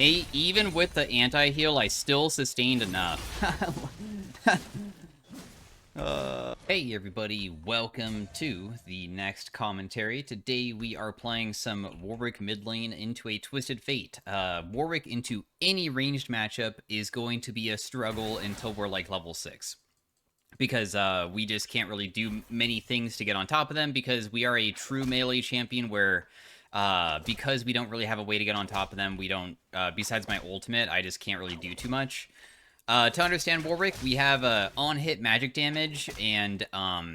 Even with the anti-heal, I still sustained enough. Hey everybody, welcome to the next commentary. Today we are playing some Warwick mid lane into a Twisted Fate. Warwick into any ranged matchup is going to be a struggle until we're like level 6. Because we just can't really do many things to get on top of them because we are a true melee champion where because we don't really have a way to get on top of them, we don't, besides my ultimate, I just can't really do too much. To understand Warwick, we have on-hit magic damage, and a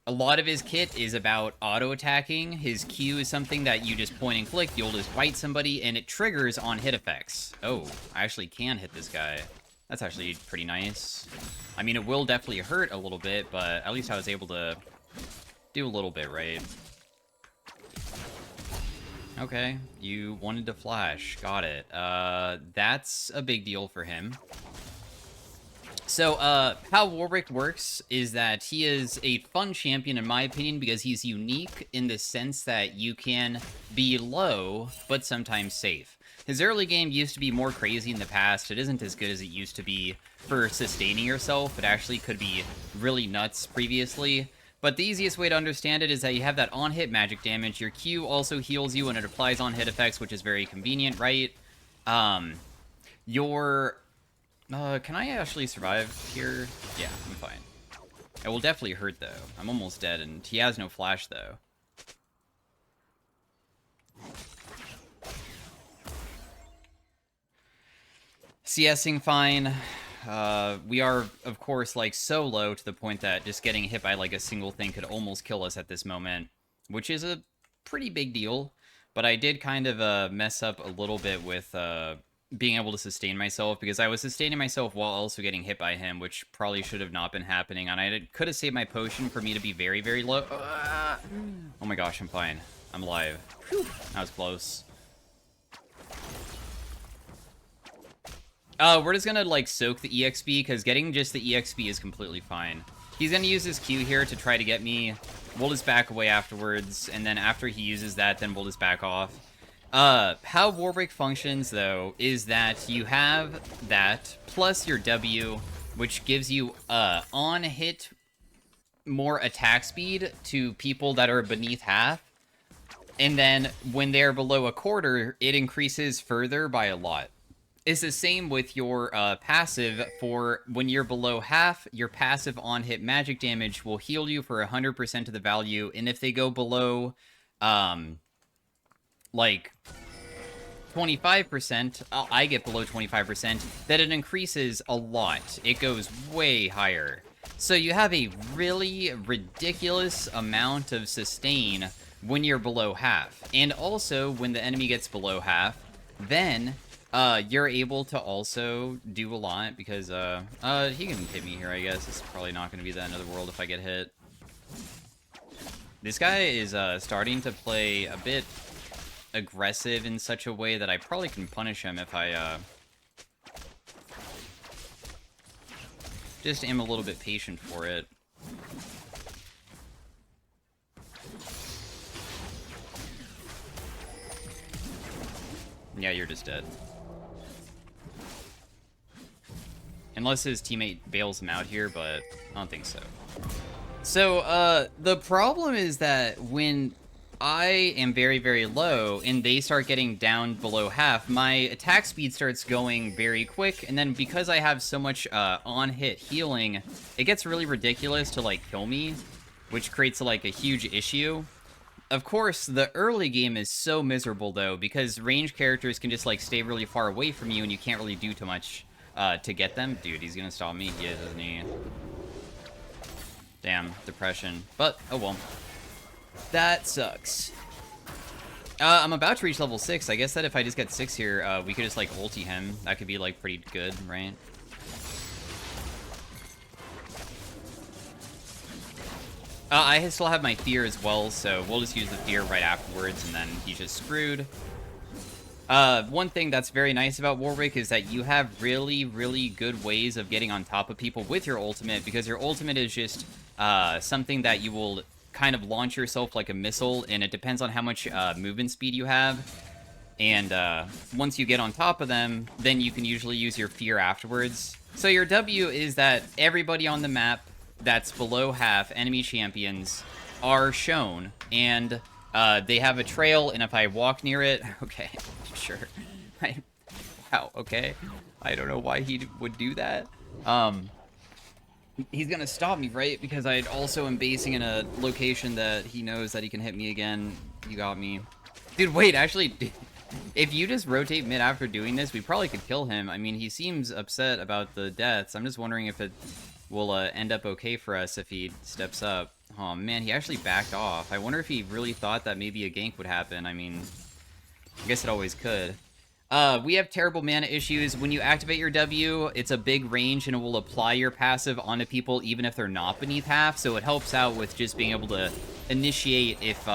lot of his kit is about auto-attacking. His Q is something that you just point and click, you'll just bite somebody, and it triggers on-hit effects. Oh, I actually can hit this guy. That's actually pretty nice. I mean, it will definitely hurt a little bit, but at least I was able to do a little bit, right? Okay, you wanted to flash. Got it. That's a big deal for him. So, how Warwick works is that he is a fun champion, in my opinion, because he's unique in the sense that you can be low, but sometimes safe. His early game used to be more crazy in the past. It isn't as good as it used to be for sustaining yourself. It actually could be really nuts previously. But the easiest way to understand it is that you have that on-hit magic damage. Your Q also heals you and it applies on-hit effects, which is very convenient, right? Can I actually survive here? Yeah, I'm fine. It will definitely hurt, though. I'm almost dead, and he has no flash, though. CSing fine. We are, of course, like, so low to the point that just getting hit by, like, a single thing could almost kill us at this moment, which is a pretty big deal. But I did kind of mess up a little bit with being able to sustain myself, because I was sustaining myself while also getting hit by him, which probably should have not been happening, and I could have saved my potion for me to be very, very low. Oh my gosh, I'm fine. I'm alive. Whew, that was close. We're just gonna, like, soak the EXP, because getting just the EXP is completely fine. He's gonna use his Q here to try to get me. We'll just back away afterwards, and then after he uses that, then we'll just back off. How Warwick functions, though, is that you have that, plus your W, which gives you, on-hit more attack speed to people that are beneath half. And then, when they're below a quarter, it increases further by a lot. It's the same with your passive. For when you're below half, your passive on-hit magic damage will heal you for 100% of the value, and if they go below, like 25%, I get below 25%, then it increases a lot. It goes way higher. So you have a really ridiculous amount of sustain when you're below half. And also, when the enemy gets below half, then you're able to also do a lot, because, he can hit me here, I guess. It's probably not going to be the end of the world if I get hit. This guy is, starting to play a bit aggressive in such a way that I probably can punish him if I, just am a little bit patient for it. Yeah, you're just dead. Unless his teammate bails him out here, but I don't think so. So, the problem is that when I am very, very low and they start getting down below half, my attack speed starts going very quick, and then because I have so much on-hit healing, it gets really ridiculous to, like, kill me, which creates, like, a huge issue. Of course, the early game is so miserable, though, because ranged characters can just, like, stay really far away from you, and you can't really do too much to get them. Dude, he's gonna stop me. He is, isn't he? Damn, depression. But, oh well. That sucks. I'm about to reach level 6. I guess that if I just get 6 here, we could just, like, ulti him. That could be, like, pretty good, right? I still have my fear as well, so we'll just use the fear right afterwards, and then he's just screwed. One thing that's very nice about Warwick is that you have really, really good ways of getting on top of people with your ultimate, because your ultimate is just something that you will kind of launch yourself like a missile, and it depends on how much movement speed you have. And once you get on top of them, then you can usually use your fear afterwards. So your W is that everybody on the map that's below half, enemy champions, are shown, and they have a trail, and if I walk near it, okay, sure. Wow, okay. I don't know why he would do that. He's gonna stop me, right? Because I also am basing in a location that he knows that he can hit me again. You got me. Dude, wait, actually, if you just rotate mid after doing this, we probably could kill him. I mean, he seems upset about the deaths. I'm just wondering if it will end up okay for us if he steps up. Oh, man, he actually backed off. I wonder if he really thought that maybe a gank would happen. I mean, I guess it always could. We have terrible mana issues. When you activate your W, it's a big range, and it will apply your passive onto people even if they're not beneath half, so it helps out with just being able to initiate if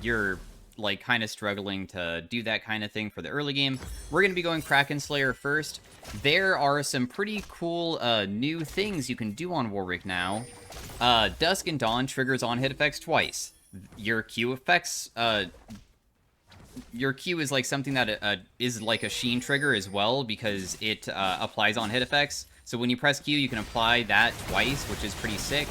you're like kind of struggling to do that kind of thing for the early game. We're going to be going Kraken Slayer first. There are some pretty cool new things you can do on Warwick now. Dusk and Dawn triggers on hit effects twice. Your Q effects... your Q is like something that is like a Sheen trigger as well, because it applies on hit effects. So when you press Q, you can apply that twice, which is pretty sick.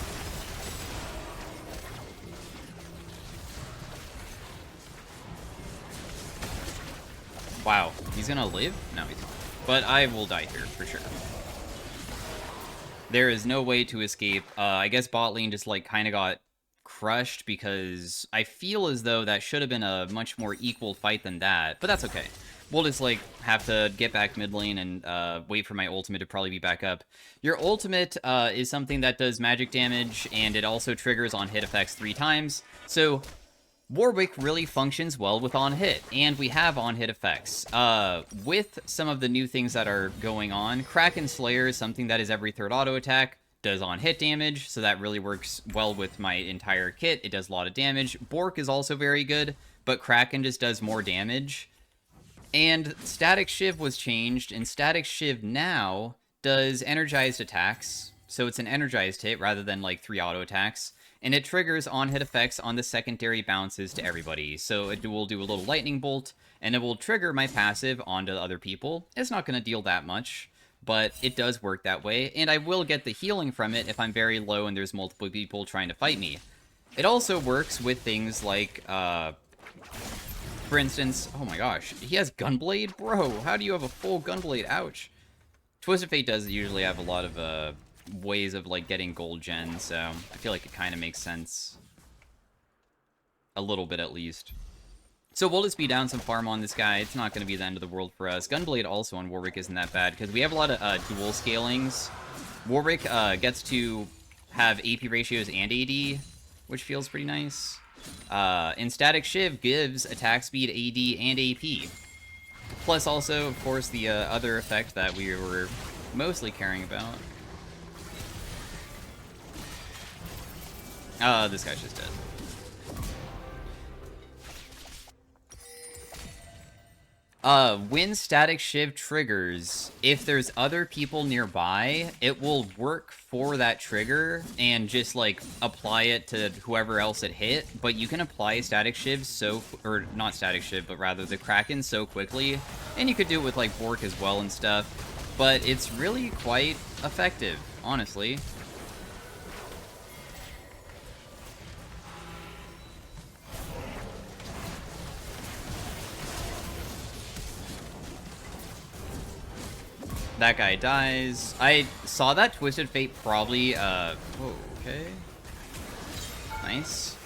Wow, he's gonna live? No, he's not. But I will die here, for sure. There is no way to escape. I guess bot lane just like kind of got crushed, because I feel as though that should have been a much more equal fight than that, but that's okay. We'll just like have to get back mid lane and wait for my ultimate to probably be back up. Your ultimate is something that does magic damage, and it also triggers on hit effects 3 times. So Warwick really functions well with on-hit, and we have on-hit effects. With some of the new things that are going on, Kraken Slayer is something that is every 3rd auto attack, does on-hit damage, so that really works well with my entire kit. It does a lot of damage. Bork is also very good, but Kraken just does more damage. And Static Shiv was changed, and Static Shiv now does energized attacks, so it's an energized hit rather than like 3 auto attacks. And it triggers on-hit effects on the secondary bounces to everybody. So it will do a little lightning bolt, and it will trigger my passive onto other people. It's not going to deal that much, but it does work that way. And I will get the healing from it if I'm very low and there's multiple people trying to fight me. It also works with things like, for instance, oh my gosh, he has Gunblade? Bro, how do you have a full Gunblade? Ouch. Twisted Fate does usually have a lot of, ways of like getting gold gen, so I feel like it kind of makes sense a little bit at least. So we'll just be down some farm on this guy. It's not going to be the end of the world for us. Gunblade also on Warwick isn't that bad, because we have a lot of dual scalings. Warwick gets to have AP ratios and AD, which feels pretty nice. And Static Shiv gives attack speed, AD, and AP. Plus also, of course, the other effect that we were mostly caring about. This guy's just dead. When Static Shiv triggers, if there's other people nearby, it will work for that trigger and just, like, apply it to whoever else it hit, but you can apply Static Shiv or not Static Shiv, but rather the Kraken so quickly, and you could do it with, like, Bork as well and stuff, but it's really quite effective, honestly. That guy dies. I saw that Twisted Fate probably, whoa, okay. Nice.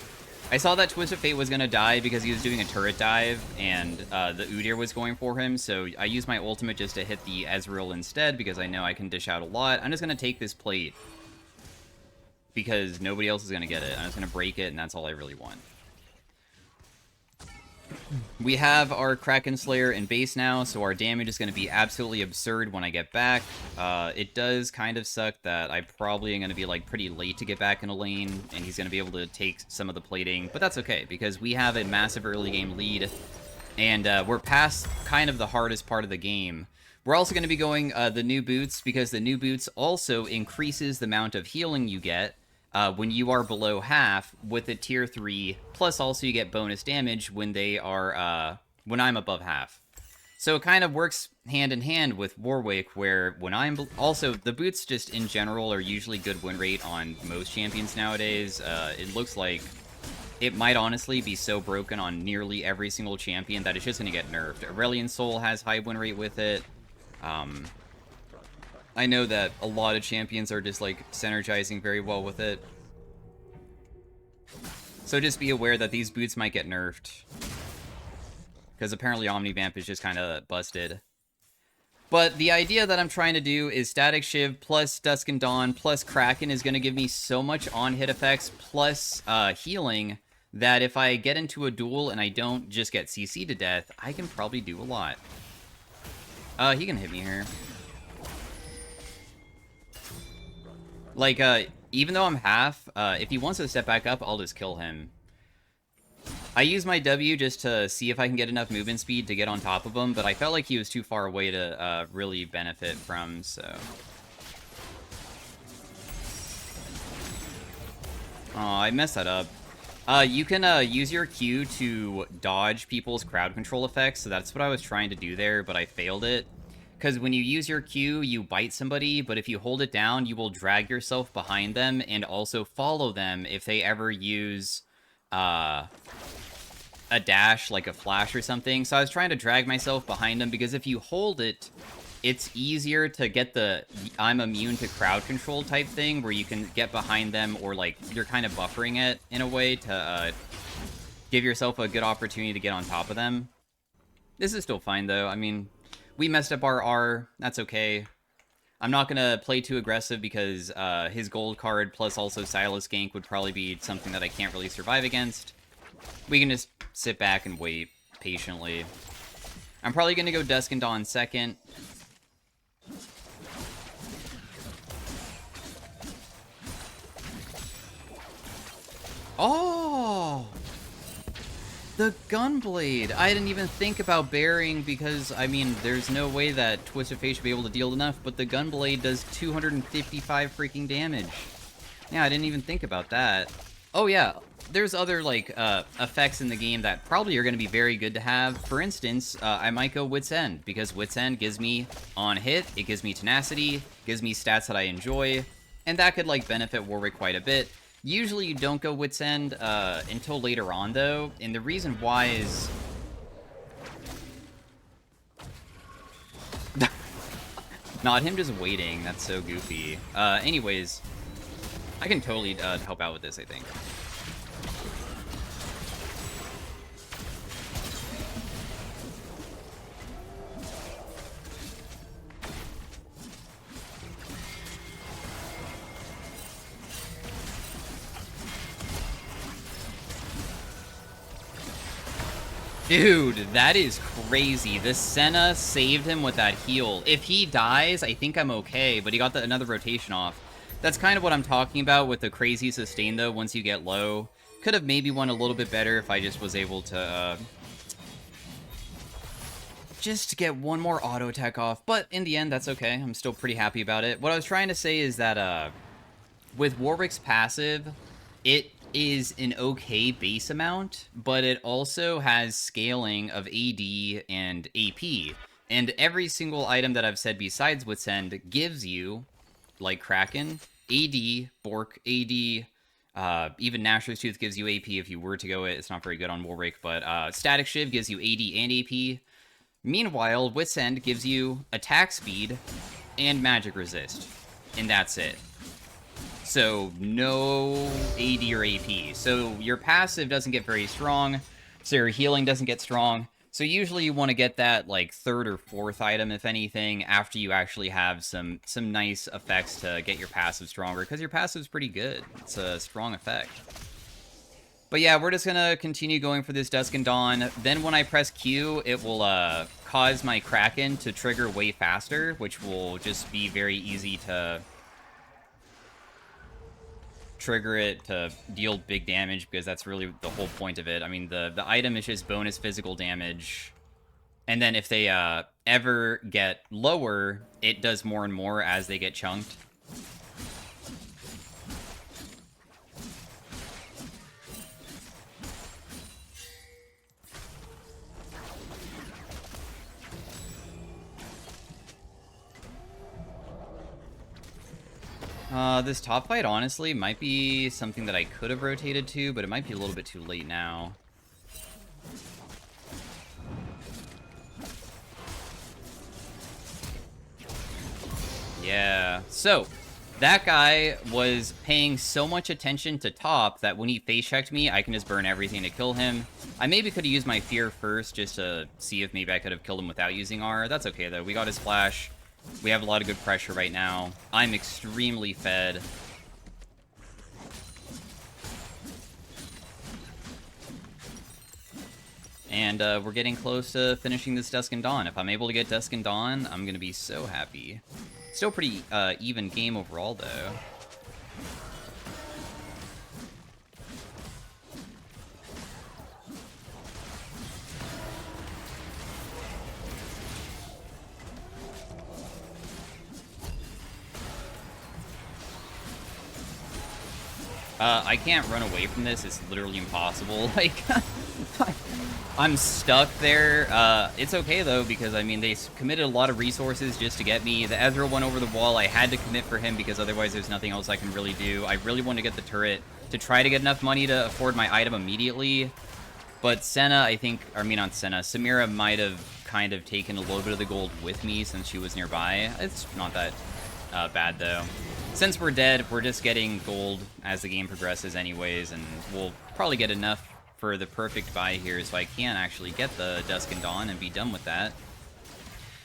I saw that Twisted Fate was gonna die because he was doing a turret dive, and the Udyr was going for him, so I used my ultimate just to hit the Ezreal instead, because I know I can dish out a lot. I'm just gonna take this plate, because nobody else is gonna get it. I'm just gonna break it, and that's all I really want. We have our Kraken Slayer in base now, so our damage is going to be absolutely absurd when I get back. It does kind of suck that I probably am going to be like pretty late to get back in a lane, and he's going to be able to take some of the plating, but that's okay, because we have a massive early game lead, and we're past kind of the hardest part of the game. We're also going to be going the new boots, because the new boots also increases the amount of healing you get when you are below half with a tier 3, plus also you get bonus damage when they are when I'm above half. So it kind of works hand in hand with Warwick, where when I'm... Also, the boots just in general are usually good win rate on most champions nowadays. It looks like it might honestly be so broken on nearly every single champion that it's just going to get nerfed. Aurelion Soul has high win rate with it. I know that a lot of champions are just, like, synergizing very well with it. So just be aware that these boots might get nerfed. Because apparently Omnivamp is just kind of busted. But the idea that I'm trying to do is Static Shiv plus Dusk and Dawn plus Kraken is going to give me so much on-hit effects plus healing that if I get into a duel and I don't just get CC to death, I can probably do a lot. He can hit me here. Like, even though I'm half, if he wants to step back up, I'll just kill him. I use my W just to see if I can get enough movement speed to get on top of him, but I felt like he was too far away to really benefit from, so... Oh, I messed that up. You can use your Q to dodge people's crowd control effects, so that's what I was trying to do there, but I failed it. Because when you use your Q, you bite somebody, but if you hold it down, you will drag yourself behind them and also follow them if they ever use... a dash, like a flash or something. So I was trying to drag myself behind them, because if you hold it, it's easier to get the I'm immune to crowd control type thing, where you can get behind them, or like you're kind of buffering it in a way to give yourself a good opportunity to get on top of them. This is still fine though. I mean, we messed up our R. That's okay. I'm not going to play too aggressive because his gold card plus also Silas gank would probably be something that I can't really survive against. We can just sit back and wait patiently. I'm probably going to go Dusk and Dawn second. Oh! The Gunblade! I didn't even think about burying because, I mean, there's no way that Twisted Fate should be able to deal enough, but the Gunblade does 255 freaking damage. Yeah, I didn't even think about that. Oh yeah, there's other, like, effects in the game that probably are going to be very good to have. For instance, I might go Wit's End, because Wit's End gives me on hit, it gives me tenacity, gives me stats that I enjoy, and that could, like, benefit Warwick quite a bit. Usually you don't go Wit's End until later on, though, and the reason why is... Not him just waiting, that's so goofy. Anyways, I can totally help out with this, I think. Dude, that is crazy. This Senna saved him with that heal. If he dies, I think I'm okay, but he got another rotation off. That's kind of what I'm talking about with the crazy sustain, though, once you get low. Could have maybe won a little bit better if I just was able to, just get one more auto attack off. But in the end, that's okay. I'm still pretty happy about it. What I was trying to say is that, with Warwick's passive, it is an okay base amount, but it also has scaling of AD and AP. And every single item that I've said besides Wit's End gives you, like Kraken, AD, Bork, AD, even Nashor's Tooth gives you AP if you were to go it. It's not very good on Warwick, but Static Shiv gives you AD and AP. Meanwhile, Wit's End gives you attack speed and magic resist, and that's it. So, no AD or AP. So, your passive doesn't get very strong, so your healing doesn't get strong. So, usually you want to get that, like, third or fourth item, if anything, after you actually have some nice effects to get your passive stronger, because your passive's pretty good. It's a strong effect. But yeah, we're just gonna continue going for this Dusk and Dawn. Then when I press Q, it will cause my Kraken to trigger way faster, which will just be very easy to trigger it to deal big damage, because that's really the whole point of it. I mean, the item is just bonus physical damage, and then if they ever get lower, it does more and more as they get chunked. This top fight, honestly, might be something that I could have rotated to, but it might be a little bit too late now. Yeah, so that guy was paying so much attention to top that when he face checked me, I can just burn everything to kill him. I maybe could have used my fear first just to see if maybe I could have killed him without using R. That's okay, though. We got his flash. We have a lot of good pressure right now. I'm extremely fed. And we're getting close to finishing this Dusk and Dawn. If I'm able to get Dusk and Dawn, I'm going to be so happy. Still pretty even game overall, though. I can't run away from this. It's literally impossible. Like, I'm stuck there. It's okay, though, because, I mean, they committed a lot of resources just to get me. The Ezreal went over the wall. I had to commit for him because otherwise there's nothing else I can really do. I really want to get the turret to try to get enough money to afford my item immediately. But Senna, I think, I mean, not Senna, Samira might have kind of taken a little bit of the gold with me since she was nearby. It's not that bad, though. Since we're dead, we're just getting gold as the game progresses anyways, and we'll probably get enough for the perfect buy here so I can actually get the Dusk and Dawn and be done with that.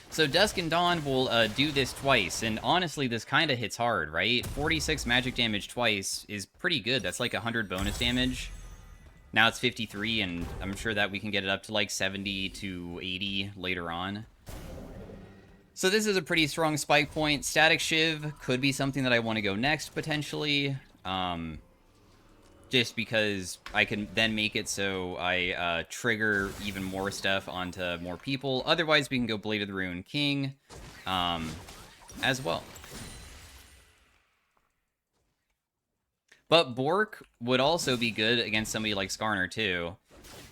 So Dusk and Dawn will do this twice, and honestly, this kind of hits hard, right? 46 magic damage twice is pretty good. That's like 100 bonus damage. Now it's 53, and I'm sure that we can get it up to like 70 to 80 later on. So this is a pretty strong spike point. Static Shiv could be something that I want to go next, potentially. Just because I can then make it so I trigger even more stuff onto more people. Otherwise, we can go Blade of the Ruined King as well. But Bork would also be good against somebody like Skarner, too.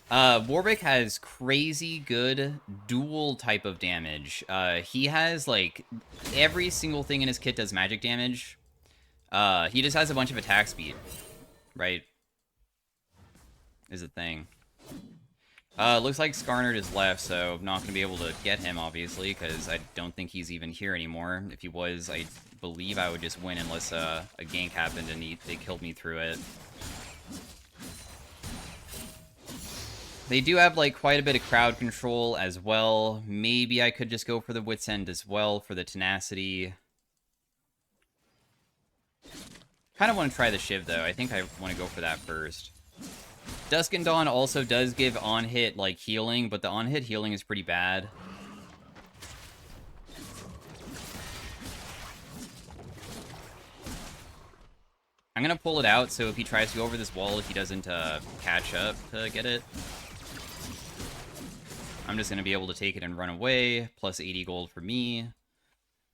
Warwick has crazy good dual type of damage. He has, like, every single thing in his kit does magic damage. He just has a bunch of attack speed, right? Is the thing. Looks like Skarner just left, so I'm not going to be able to get him, obviously, because I don't think he's even here anymore. If he was, I believe I would just win unless a gank happened and they killed me through it. They do have, like, quite a bit of crowd control as well. Maybe I could just go for the Wit's End as well for the tenacity. Kind of want to try the Shiv, though. I think I want to go for that first. Dusk and Dawn also does give on-hit, like, healing, but the on-hit healing is pretty bad. I'm going to pull it out, so if he tries to go over this wall, if he doesn't catch up to get it, I'm just going to be able to take it and run away, plus 80 gold for me.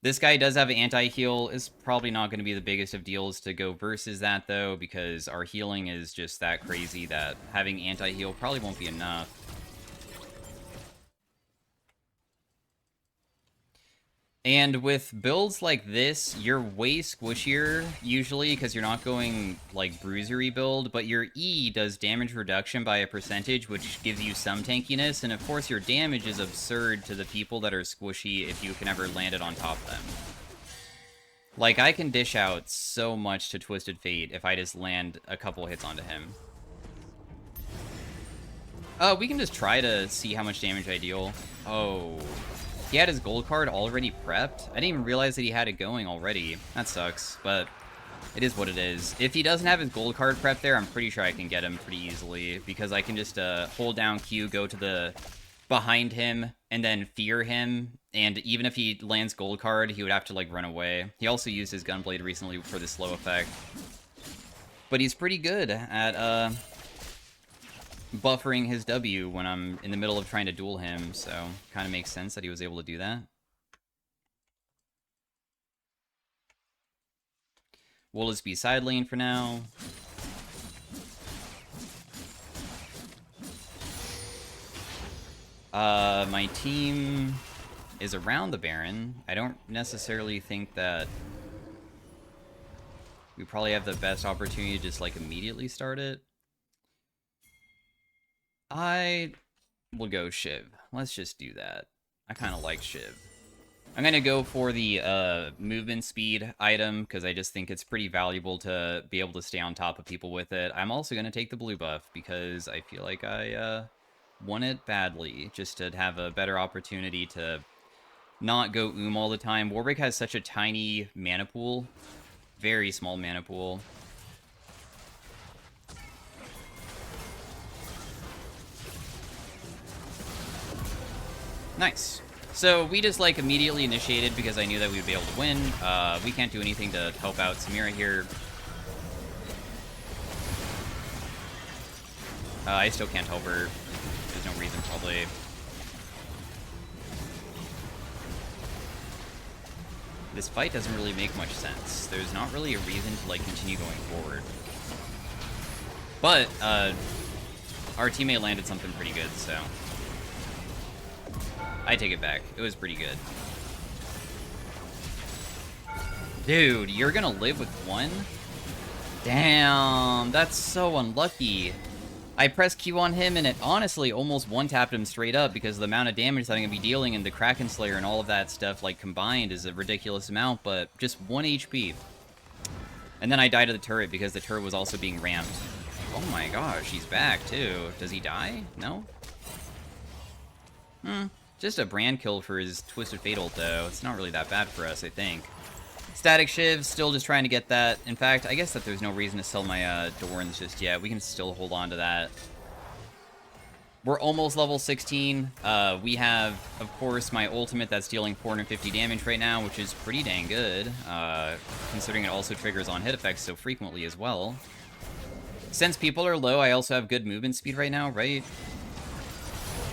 This guy does have an anti-heal. It's probably not going to be the biggest of deals to go versus that, though, because our healing is just that crazy that having anti-heal probably won't be enough. And with builds like this, you're way squishier, usually, because you're not going, like, bruisery build, but your E does damage reduction by a percentage, which gives you some tankiness, and of course your damage is absurd to the people that are squishy if you can ever land it on top of them. Like, I can dish out so much to Twisted Fate if I just land a couple hits onto him. We can just try to see how much damage I deal. Oh... He had his gold card already prepped? I didn't even realize that he had it going already. That sucks, but it is what it is. If he doesn't have his gold card prepped there, I'm pretty sure I can get him pretty easily, because I can just hold down Q, go to the behind him, and then fear him, and even if he lands gold card, he would have to, like, run away. He also used his Gunblade recently for the slow effect. But he's pretty good at, buffering his W when I'm in the middle of trying to duel him, so kind of makes sense that he was able to do that. We'll just be side lane for now. My team is around the Baron. I don't necessarily think that we probably have the best opportunity to just, like, immediately start it. I will go Shiv. Let's just do that. I kind of like Shiv. I'm going to go for the movement speed item, because I just think it's pretty valuable to be able to stay on top of people with it. I'm also going to take the blue buff, because I feel like I won it badly, just to have a better opportunity to not go all the time. Warwick has such a tiny mana pool. Very small mana pool. Nice. So we just, like, immediately initiated because I knew that we would be able to win. We can't do anything to help out Samira here. I still can't help her. There's no reason, probably. This fight doesn't really make much sense. There's not really a reason to, like, continue going forward. But, our teammate landed something pretty good, so I take it back. It was pretty good. Dude, you're gonna live with one? Damn, that's so unlucky. I pressed Q on him, and it honestly almost one-tapped him straight up because the amount of damage that I'm gonna be dealing and the Kraken Slayer and all of that stuff, like, combined is a ridiculous amount, but just 1 HP. And then I died to the turret because the turret was also being ramped. Oh my gosh, he's back, too. Does he die? No? Just a brand kill for his Twisted Fate ult, though. It's not really that bad for us, I think. Static Shiv, still just trying to get that. In fact, I guess that there's no reason to sell my Dorans just yet. We can still hold on to that. We're almost level 16. We have, of course, my ultimate that's dealing 450 damage right now, which is pretty dang good, considering it also triggers on hit effects so frequently as well. Since people are low, I also have good movement speed right now, right?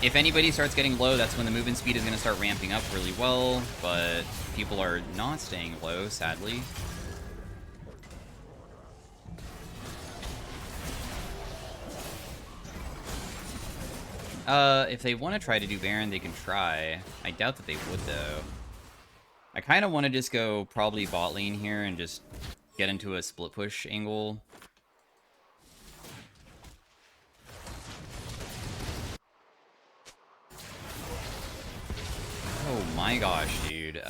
If anybody starts getting low, that's when the movement speed is going to start ramping up really well, but people are not staying low, sadly. If they want to try to do Baron, they can try. I doubt that they would, though. I kind of want to just go probably bot lane here and just get into a split push angle. Oh my gosh, dude.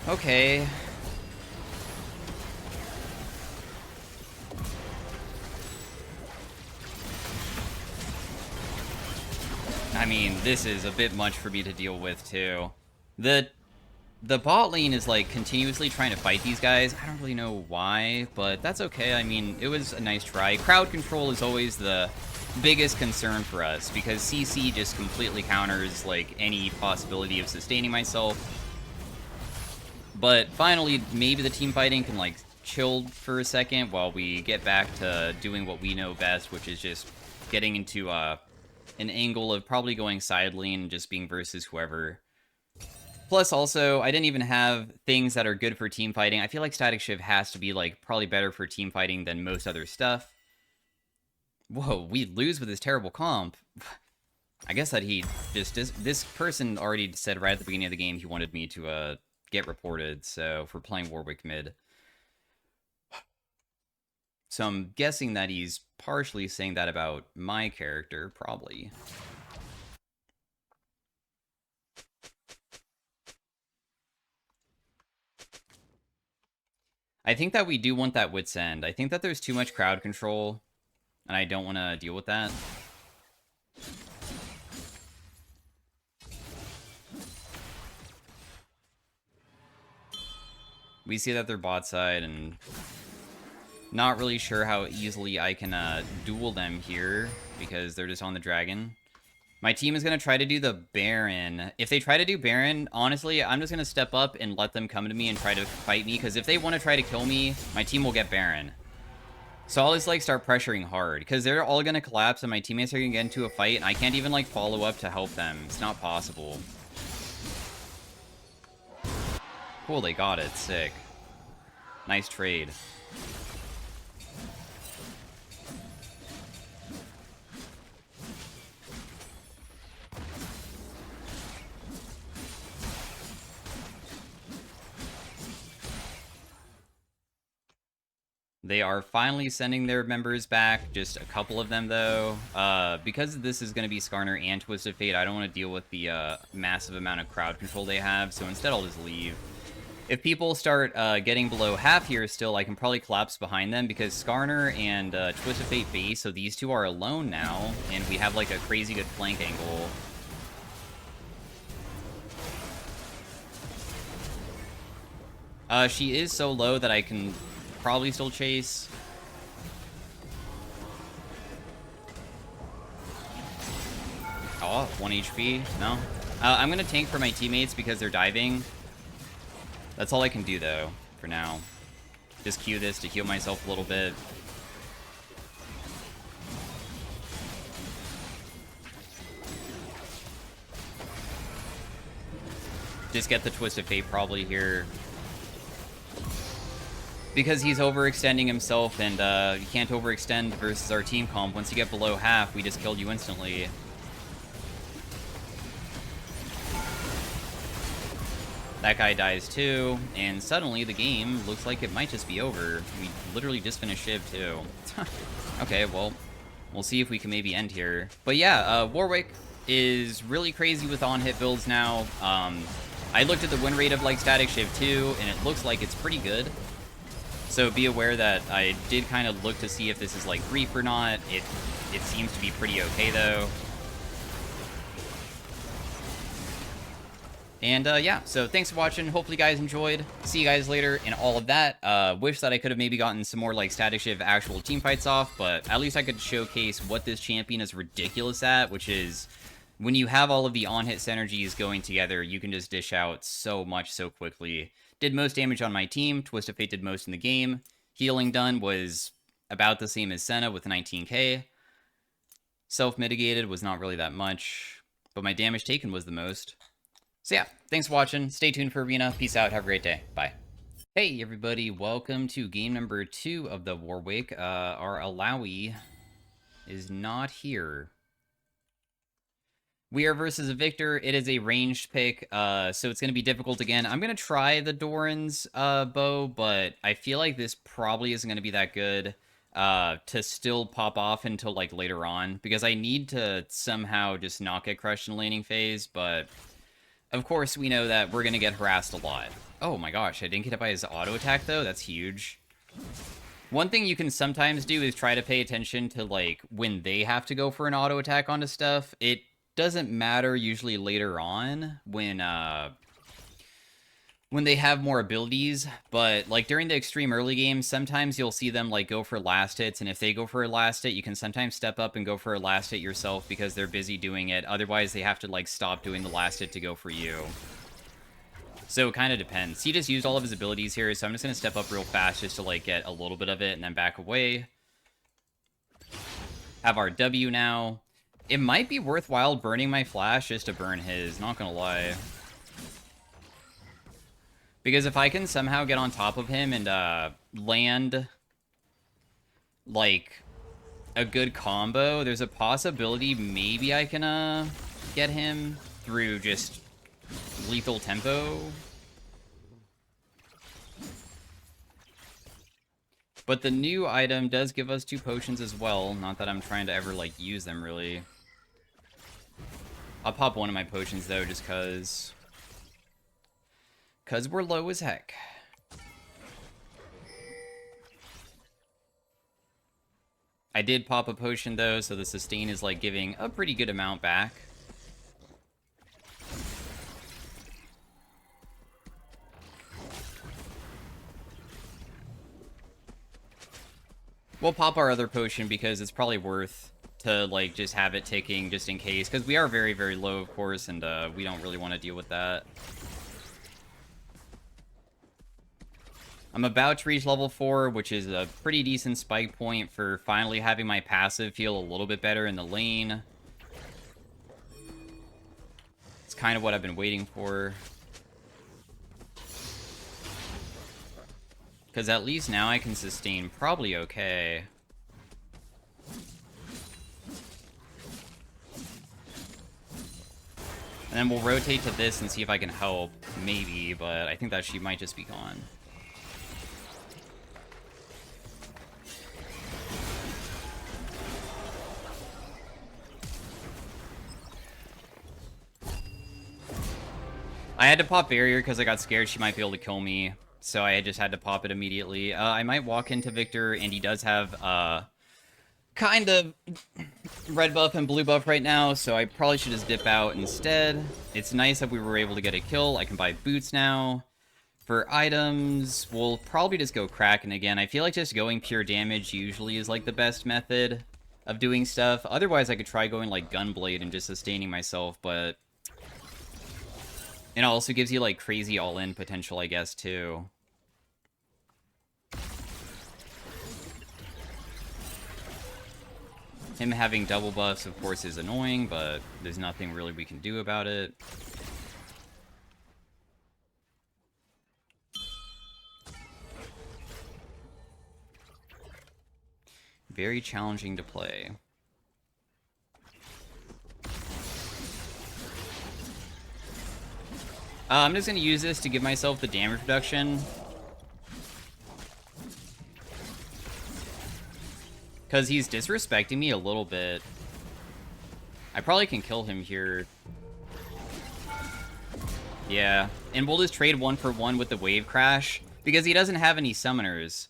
Okay. I mean, this is a bit much for me to deal with, too. The bot lane is, like, continuously trying to fight these guys. I don't really know why, but that's okay. I mean, it was a nice try. Crowd control is always the biggest concern for us, because CC just completely counters, like, any possibility of sustaining myself. But finally, maybe the team fighting can, like, chill for a second while we get back to doing what we know best, which is just getting into an angle of probably going side lane and just being versus whoever. Plus, also, I didn't even have things that are good for team fighting. I feel like Static Shiv has to be, like, probably better for team fighting than most other stuff. Whoa, we lose with his terrible comp. I guess that he just... This person already said right at the beginning of the game he wanted me to get reported, so for playing Warwick mid. So I'm guessing that he's partially saying that about my character, probably. I think that we do want that Wit's End. I think that there's too much crowd control, and I don't want to deal with that. We see that they're bot side, and not really sure how easily I can duel them here, because they're just on the dragon. My team is going to try to do the Baron. If they try to do Baron, honestly, I'm just going to step up and let them come to me and try to fight me, because if they want to try to kill me, my team will get Baron. So I'll just, like, start pressuring hard, because they're all going to collapse and my teammates are going to get into a fight, and I can't even, like, follow up to help them. It's not possible. Cool, they got it. Sick. Nice trade. They are finally sending their members back, just a couple of them, though. Because this is going to be Skarner and Twisted Fate, I don't want to deal with the massive amount of crowd control they have, so instead I'll just leave. If people start getting below half here still, I can probably collapse behind them, because Skarner and Twisted Fate base, so these two are alone now, and we have, like, a crazy good flank angle. She is so low that I can probably still chase. Oh, 1 HP. No. I'm going to tank for my teammates because they're diving. That's all I can do, though, for now. Just Q this to heal myself a little bit. Just get the Twisted Fate probably here. Because he's overextending himself, and you can't overextend versus our team comp. Once you get below half, we just killed you instantly. That guy dies too, and suddenly the game looks like it might just be over. We literally just finished Shiv too. Okay, well, we'll see if we can maybe end here. But yeah, Warwick is really crazy with on-hit builds now. I looked at the win rate of like Static Shiv 2, and it looks like it's pretty good. So be aware that I did kind of look to see if this is like grief or not. It seems to be pretty okay though. And yeah, so thanks for watching. Hopefully you guys enjoyed. See you guys later and all of that. Wish that I could have maybe gotten some more like Static Shiv actual team fights off, but at least I could showcase what this champion is ridiculous at, which is when you have all of the on-hit synergies going together, you can just dish out so much so quickly. Did most damage on my team. Twisted Fate did most in the game. Healing done was about the same as Senna with 19k. Self-mitigated was not really that much, but my damage taken was the most. So yeah, thanks for watching. Stay tuned for Arena. Peace out. Have a great day. Bye. Hey everybody, welcome to game number 2 of the Warwick. Our Alawi is not here. We are versus a Victor. It is a ranged pick, so it's going to be difficult again. I'm going to try the Doran's bow, but I feel like this probably isn't going to be that good to still pop off until like later on, because I need to somehow just not get crushed in the laning phase, but of course we know that we're going to get harassed a lot. Oh my gosh, I didn't get hit by his auto attack though. That's huge. One thing you can sometimes do is try to pay attention to like when they have to go for an auto attack onto stuff. It doesn't matter usually later on when they have more abilities, but like during the extreme early game, sometimes you'll see them like go for last hits, and if they go for a last hit, you can sometimes step up and go for a last hit yourself because they're busy doing it. Otherwise, they have to like stop doing the last hit to go for you. So it kind of depends. He just used all of his abilities here, so I'm just going to step up real fast just to like get a little bit of it and then back away. Have our W now. It might be worthwhile burning my flash just to burn his, not gonna lie. Because if I can somehow get on top of him and land like a good combo, there's a possibility maybe I can get him through just lethal tempo. But the new item does give us 2 potions as well. Not that I'm trying to ever like use them really. I'll pop one of my potions, though, just because we're low as heck. I did pop a potion, though, so the sustain is, like, giving a pretty good amount back. We'll pop our other potion because it's probably worth to like just have it ticking just in case, because we are very, very low, of course, and we don't really want to deal with that. I'm about to reach level 4, which is a pretty decent spike point for finally having my passive feel a little bit better in the lane. It's kind of what I've been waiting for. Because at least now I can sustain probably okay. And then we'll rotate to this and see if I can help, maybe, but I think that she might just be gone. I had to pop barrier because I got scared she might be able to kill me. So I just had to pop it immediately. I might walk into Victor, and he does have kind of red buff and blue buff right now, so I probably should just dip out instead. It's nice that we were able to get a kill. I can buy boots now. For items, we'll probably just go Kraken again. I feel like just going pure damage usually is like the best method of doing stuff. Otherwise, I could try going like Gunblade and just sustaining myself, but it also gives you like crazy all-in potential, I guess, too. Him having double buffs, of course, is annoying, but there's nothing really we can do about it. Very challenging to play. I'm just going to use this to give myself the damage reduction. Because he's disrespecting me a little bit. I probably can kill him here. Yeah. And we'll just trade 1-for-1 with the wave crash. Because he doesn't have any summoners.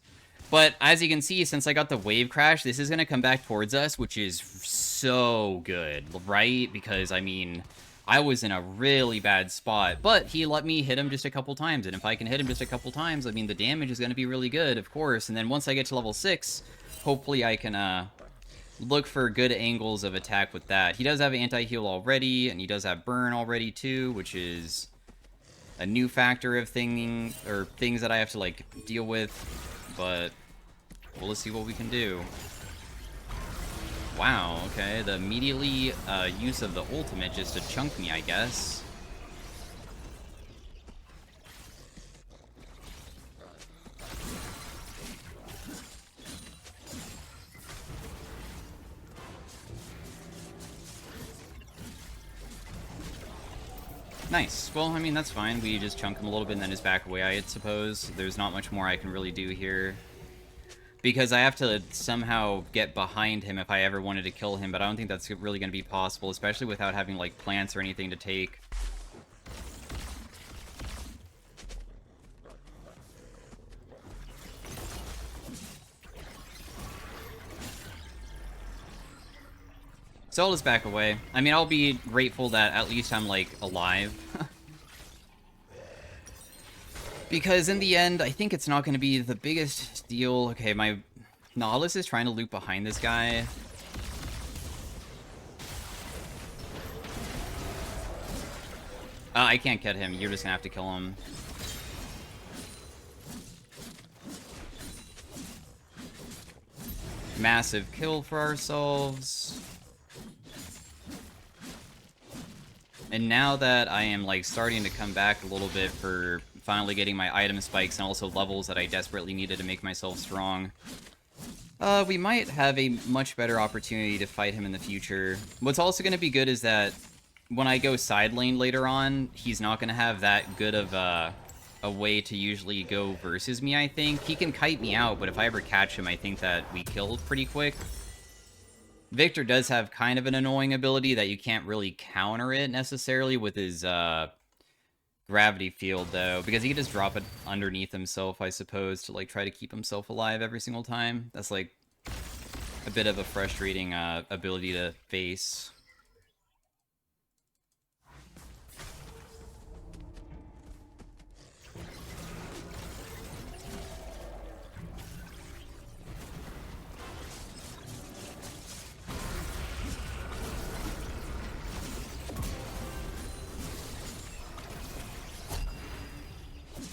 But as you can see, since I got the wave crash, this is going to come back towards us, which is so good, right? Because, I mean, I was in a really bad spot. But he let me hit him just a couple times. And if I can hit him just a couple times, I mean, the damage is going to be really good, of course. And then once I get to level 6, hopefully I can look for good angles of attack with that. He does have anti-heal already, and he does have burn already, too, which is a new factor of things that I have to, like, deal with. But well, let's see what we can do. Wow, okay. The immediately use of the ultimate just to chunk me, I guess. Nice. Well, I mean, that's fine. We just chunk him a little bit and then just back away, I suppose. There's not much more I can really do here. Because I have to somehow get behind him if I ever wanted to kill him, but I don't think that's really going to be possible, especially without having, like, plants or anything to take. So I'll just back away. I mean, I'll be grateful that at least I'm, like, alive. Because in the end, I think it's not going to be the biggest deal. Okay, my Nautilus is trying to loop behind this guy. I can't get him. You're just going to have to kill him. Massive kill for ourselves. And now that I am, like, starting to come back a little bit for finally getting my item spikes and also levels that I desperately needed to make myself strong, we might have a much better opportunity to fight him in the future. What's also going to be good is that when I go side lane later on, he's not going to have that good of a way to usually go versus me, I think. He can kite me out, but if I ever catch him, I think that we killed pretty quick. Victor does have kind of an annoying ability that you can't really counter it necessarily with his gravity field, though, because he can just drop it underneath himself, I suppose, to like try to keep himself alive every single time. That's like a bit of a frustrating ability to face.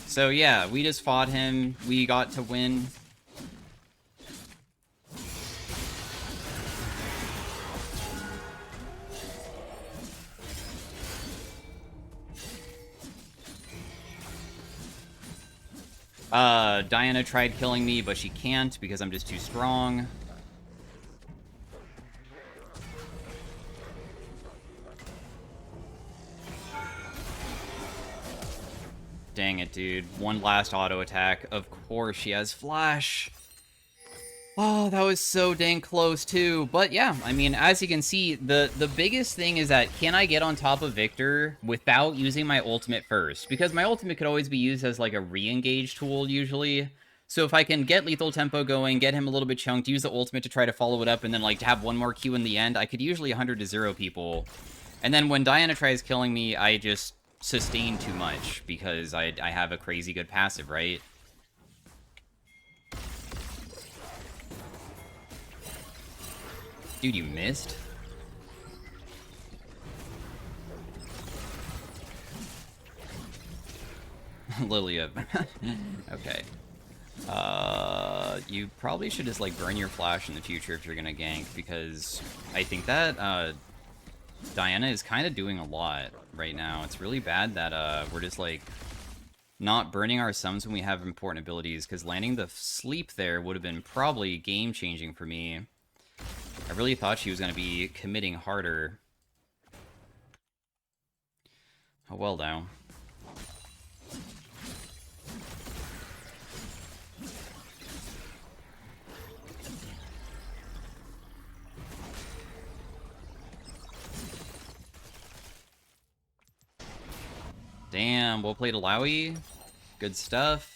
So yeah, we just fought him. We got to win. Diana tried killing me, but she can't because I'm just too strong. Dang it, dude. One last auto attack. Of course, she has flash. Oh, that was so dang close too. But yeah, I mean, as you can see, the biggest thing is that can I get on top of Victor without using my ultimate first? Because my ultimate could always be used as like a re-engage tool usually. So if I can get lethal tempo going, get him a little bit chunked, use the ultimate to try to follow it up, and then like to have one more Q in the end, I could usually 100-0 people. And then when Diana tries killing me, I just sustain too much because I have a crazy good passive, right? Dude, you missed? Lilia. Okay. You probably should just, like, burn your flash in the future if you're gonna gank, because I think that, Diana is kind of doing a lot right now. It's really bad that, we're just, like, not burning our sums when we have important abilities, because landing the sleep there would have been probably game-changing for me. I really thought she was gonna be committing harder. Oh, well, though. Damn, well played, Alawi. Good stuff.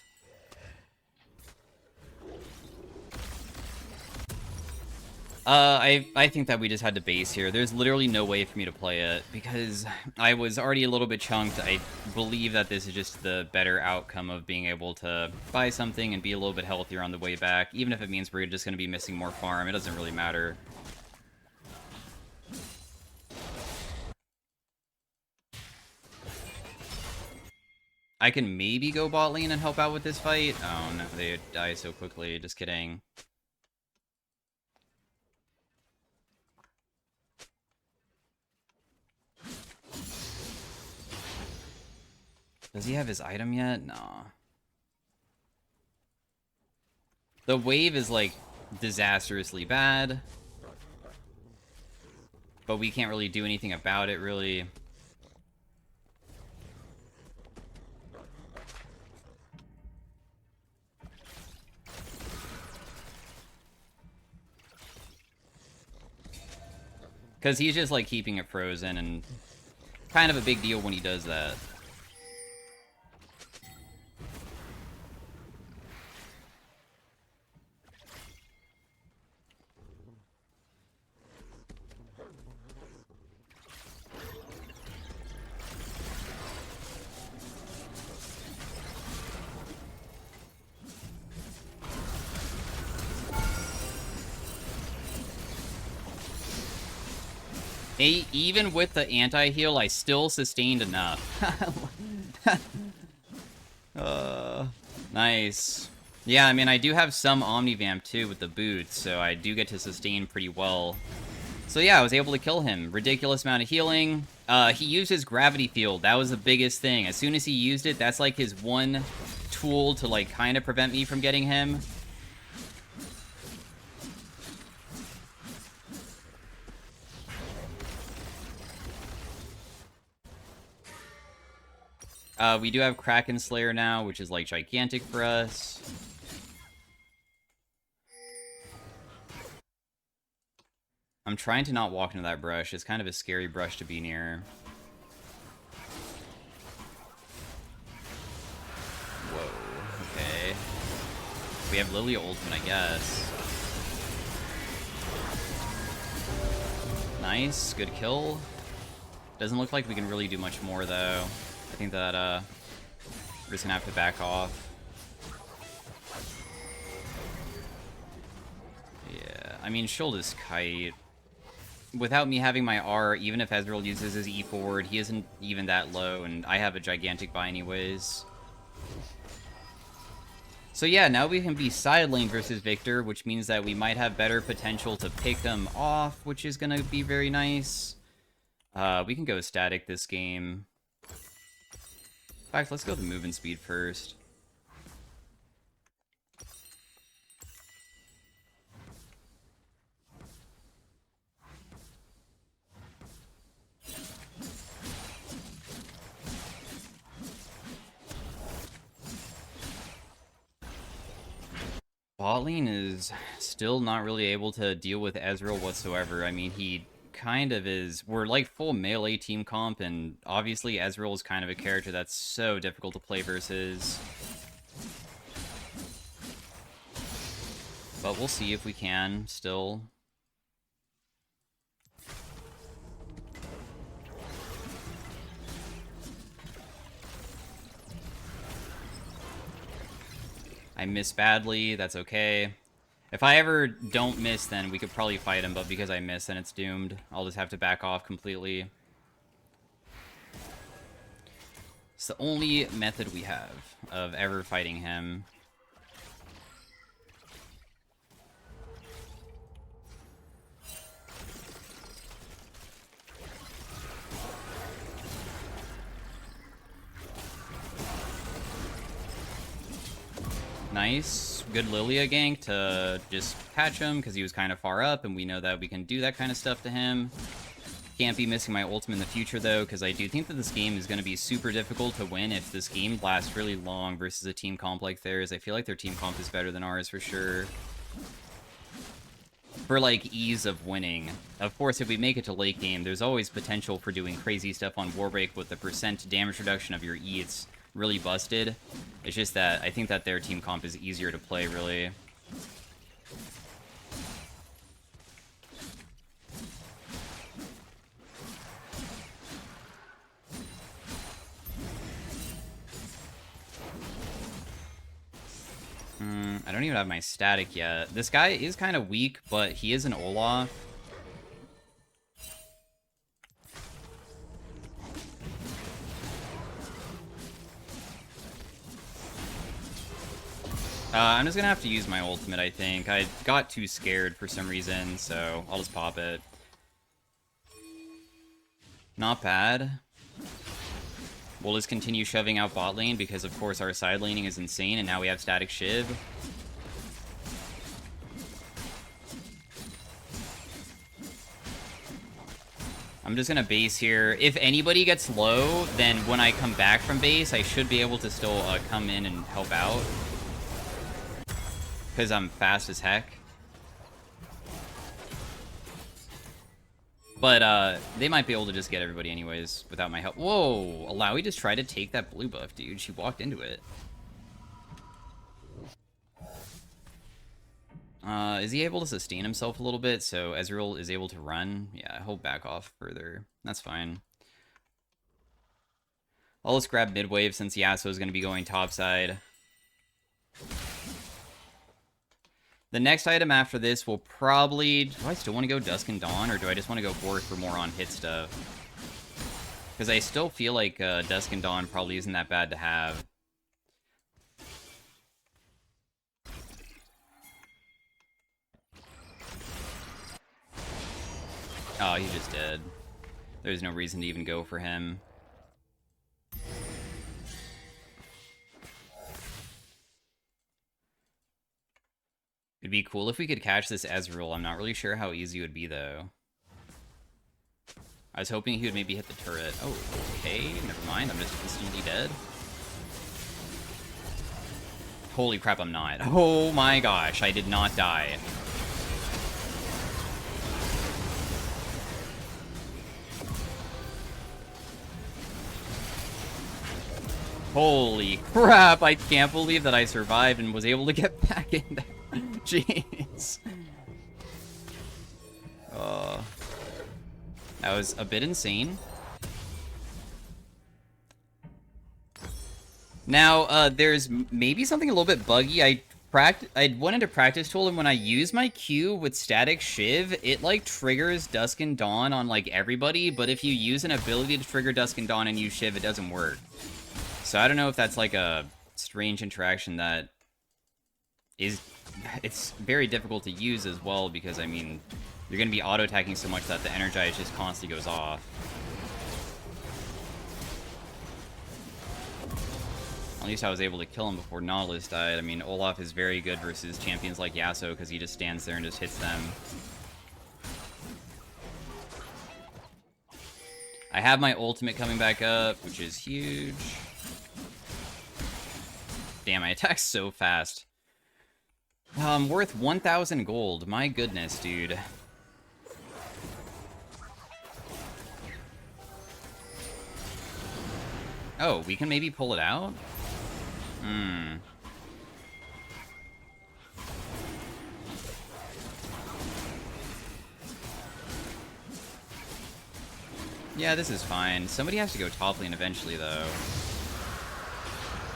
I think that we just had to base here. There's literally no way for me to play it, because I was already a little bit chunked. I believe that this is just the better outcome of being able to buy something and be a little bit healthier on the way back. Even if it means we're just going to be missing more farm, it doesn't really matter. I can maybe go bot lane and help out with this fight. Oh no, they die so quickly. Just kidding. Does he have his item yet? Nah. The wave is, like, disastrously bad. But we can't really do anything about it, really. Because he's just, like, keeping it frozen, and kind of a big deal when he does that. Even with the anti-heal, I still sustained enough. Nice. Yeah, I mean, I do have some Omnivamp, too, with the boots, so I do get to sustain pretty well. So yeah, I was able to kill him. Ridiculous amount of healing. He used his gravity field. That was the biggest thing. As soon as he used it, that's like his one tool to, like, kind of prevent me from getting him. We do have Kraken Slayer now, which is, like, gigantic for us. I'm trying to not walk into that brush. It's kind of a scary brush to be near. Whoa, okay. We have Lilia ultimate, I guess. Nice, good kill. Doesn't look like we can really do much more, though. I think that, we're just gonna have to back off. Yeah, I mean, she'll just kite. Without me having my R, even if Ezreal uses his E forward, he isn't even that low, and I have a gigantic buy anyways. So yeah, now we can be side lane versus Victor, which means that we might have better potential to pick them off, which is gonna be very nice. We can go static this game. In fact, let's go to movement speed first. Bot lane is still not really able to deal with Ezreal whatsoever. I mean, he kind of is. We're like full melee team comp, and obviously Ezreal is kind of a character that's so difficult to play versus. But we'll see if we can still. I miss badly, that's okay. If I ever don't miss, then we could probably fight him, but because I miss, then it's doomed. I'll just have to back off completely. It's the only method we have of ever fighting him. Nice. Good Lilia gank to just catch him because he was kind of far up, and we know that we can do that kind of stuff to him. Can't be missing my ultimate in the future, though, because I do think that this game is going to be super difficult to win if this game lasts really long versus a team comp like theirs. I feel like their team comp is better than ours for sure. For, like, ease of winning. Of course, if we make it to late game, there's always potential for doing crazy stuff on WARWICK with the percent damage reduction of your E. It's really busted. It's just that I think that their team comp is easier to play, really. I don't even have my static yet. This guy is kind of weak, but he is an Olaf. I'm just gonna have to use my ultimate, I think. I got too scared for some reason, so I'll just pop it. Not bad. We'll just continue shoving out bot lane because, of course, our side laning is insane, and now we have static Shiv. I'm just gonna base here. If anybody gets low, then when I come back from base, I should be able to still come in and help out. Because I'm fast as heck. But, they might be able to just get everybody anyways without my help. Whoa! Alawi just tried to take that blue buff, dude. She walked into it. Is he able to sustain himself a little bit so Ezreal is able to run? Yeah, he'll back off further. That's fine. I'll just grab mid wave since Yasuo is going to be going topside. The next item after this will probably... Do I still want to go Dusk and Dawn, or do I just want to go forward for more on hit stuff? Because I still feel like Dusk and Dawn probably isn't that bad to have. Oh, he's just dead. There's no reason to even go for him. It'd be cool if we could catch this Ezreal. I'm not really sure how easy it would be, though. I was hoping he would maybe hit the turret. Oh, okay. Never mind. I'm just instantly dead. Holy crap, I'm not. Oh my gosh, I did not die. Holy crap, I can't believe that I survived and was able to get back in there. Jeez. That was a bit insane. Now, there's maybe something a little bit buggy. I went into practice tool, and when I use my Q with static Shiv, it, like, triggers Dusk and Dawn on, like, everybody, but if you use an ability to trigger Dusk and Dawn and use Shiv, it doesn't work. So I don't know if that's, like, a strange interaction that is... It's very difficult to use as well, because, I mean, you're going to be auto-attacking so much that the Energize just constantly goes off. At least I was able to kill him before Nautilus died. I mean, Olaf is very good versus champions like Yasuo, because he just stands there and just hits them. I have my ultimate coming back up, which is huge. Damn, I attack so fast. Worth 1,000 gold. My goodness, dude. Oh, we can maybe pull it out? Hmm. Yeah, this is fine. Somebody has to go top lane eventually, though.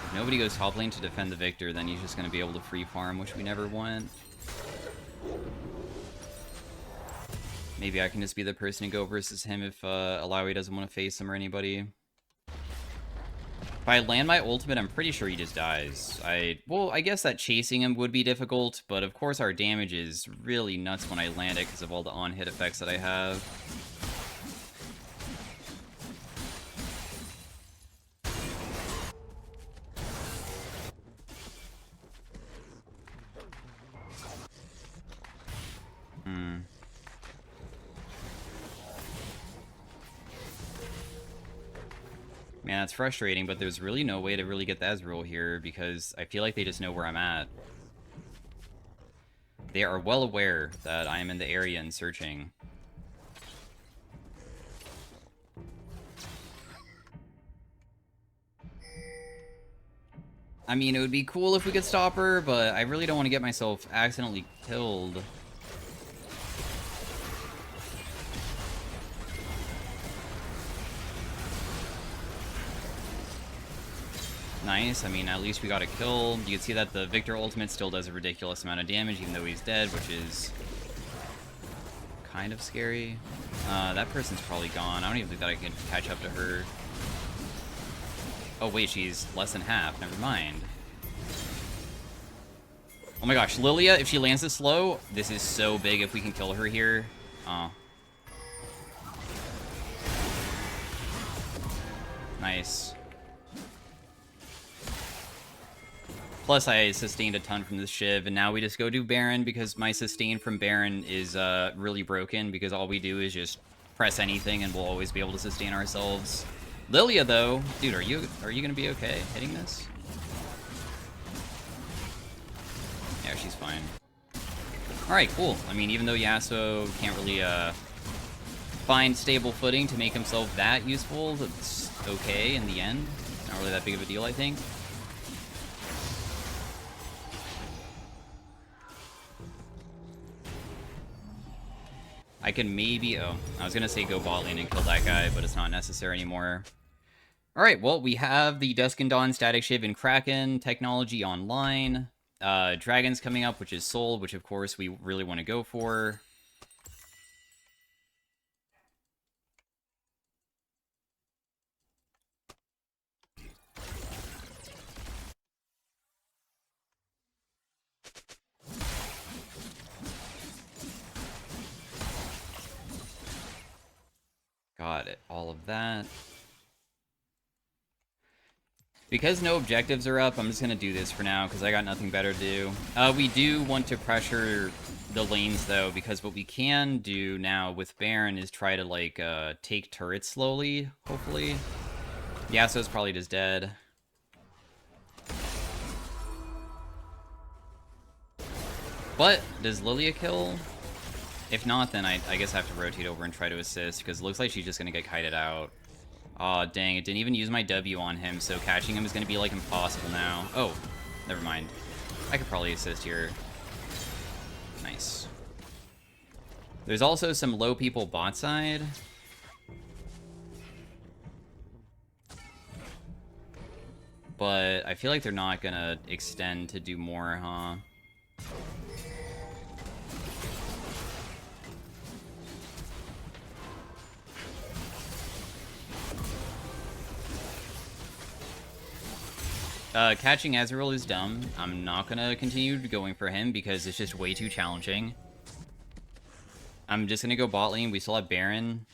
If nobody goes top lane to defend the Victor, then he's just going to be able to free farm, which we never want. Maybe I can just be the person to go versus him if Alawi doesn't want to face him or anybody. If I land my ultimate, I'm pretty sure he just dies. Well, I guess that chasing him would be difficult, but of course our damage is really nuts when I land it because of all the on-hit effects that I have. Man, that's frustrating, but there's really no way to really get the Ezreal here because I feel like they just know where I'm at. They are well aware that I am in the area and searching. I mean, it would be cool if we could stop her, but I really don't want to get myself accidentally killed. Nice. I mean, at least we got a kill. You can see that the Victor ultimate still does a ridiculous amount of damage, even though he's dead, which is kind of scary. That person's probably gone. I don't even think that I can catch up to her. Oh, wait, she's less than half. Never mind. Oh my gosh, Lilia, if she lands this slow, this is so big if we can kill her here. Oh. Nice. Plus, I sustained a ton from this Shiv, and now we just go do Baron because my sustain from Baron is really broken because all we do is just press anything and we'll always be able to sustain ourselves. Lilia, though, dude, are you gonna be okay hitting this? Yeah, she's fine. All right, cool. I mean, even though Yasuo can't really find stable footing to make himself that useful, it's okay in the end. Not really that big of a deal, I think. I can maybe... Oh, I was going to say go bot lane and kill that guy, but it's not necessary anymore. Alright, well, we have the Dusk and Dawn Static Shiv and Kraken technology online. Dragon's coming up, which is Soul, which of course we really want to go for. Got it. All of that. Because no objectives are up, I'm just going to do this for now, because I got nothing better to do. We do want to pressure the lanes, though, because what we can do now with Baron is try to, like, take turrets slowly, hopefully. Yasuo's probably just dead. But, does Lilia kill? If not, then I guess I have to rotate over and try to assist, because it looks like she's just going to get kited out. Aw, dang, it didn't even use my W on him, so catching him is going to be, like, impossible now. Oh, never mind. I could probably assist here. Nice. There's also some low people bot side. But I feel like they're not going to extend to do more, huh? Catching Ezreal is dumb. I'm not gonna continue going for him because it's just way too challenging. I'm just gonna go bot lane. We still have Baron.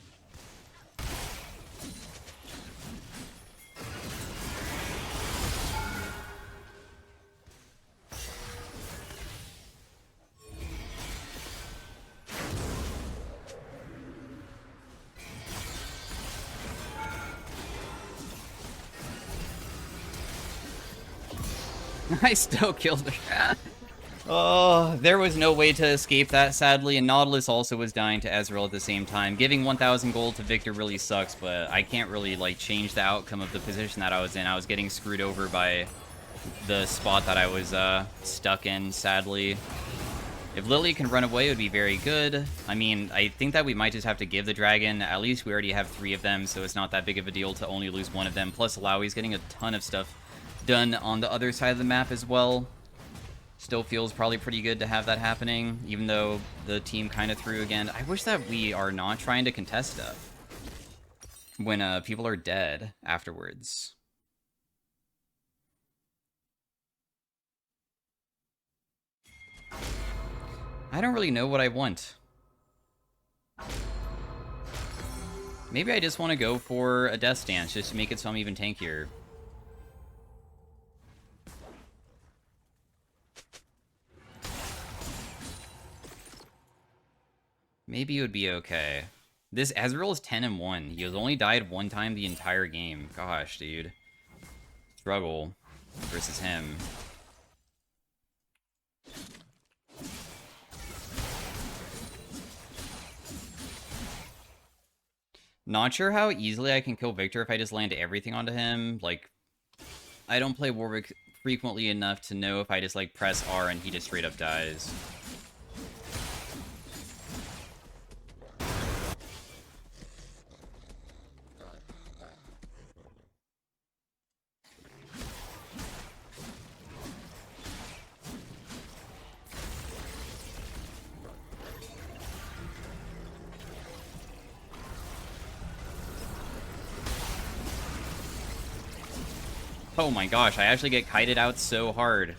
I still killed her. Oh, there was no way to escape that, sadly, and Nautilus also was dying to Ezreal at the same time. Giving 1,000 gold to Victor really sucks, but I can't really, like, change the outcome of the position that I was in. I was getting screwed over by the spot that I was stuck in, sadly. If Lily can run away, it would be very good. I mean, I think that we might just have to give the dragon. At least we already have 3 of them, so it's not that big of a deal to only lose 1 of them. Plus, Alawi's getting a ton of stuff done on the other side of the map as well. Still feels probably pretty good to have that happening, even though the team kind of threw again. I wish that we are not trying to contest stuff when people are dead afterwards. I don't really know what I want. Maybe I just want to go for a Death Stance, just to make it so I'm even tankier. Maybe it would be okay. This Ezreal is 10-1. He has only died 1 time the entire game. Gosh, dude. Struggle versus him. Not sure how easily I can kill Victor if I just land everything onto him. Like, I don't play Warwick frequently enough to know if I just, like, press R and he just straight up dies. Oh my gosh, I actually get kited out so hard.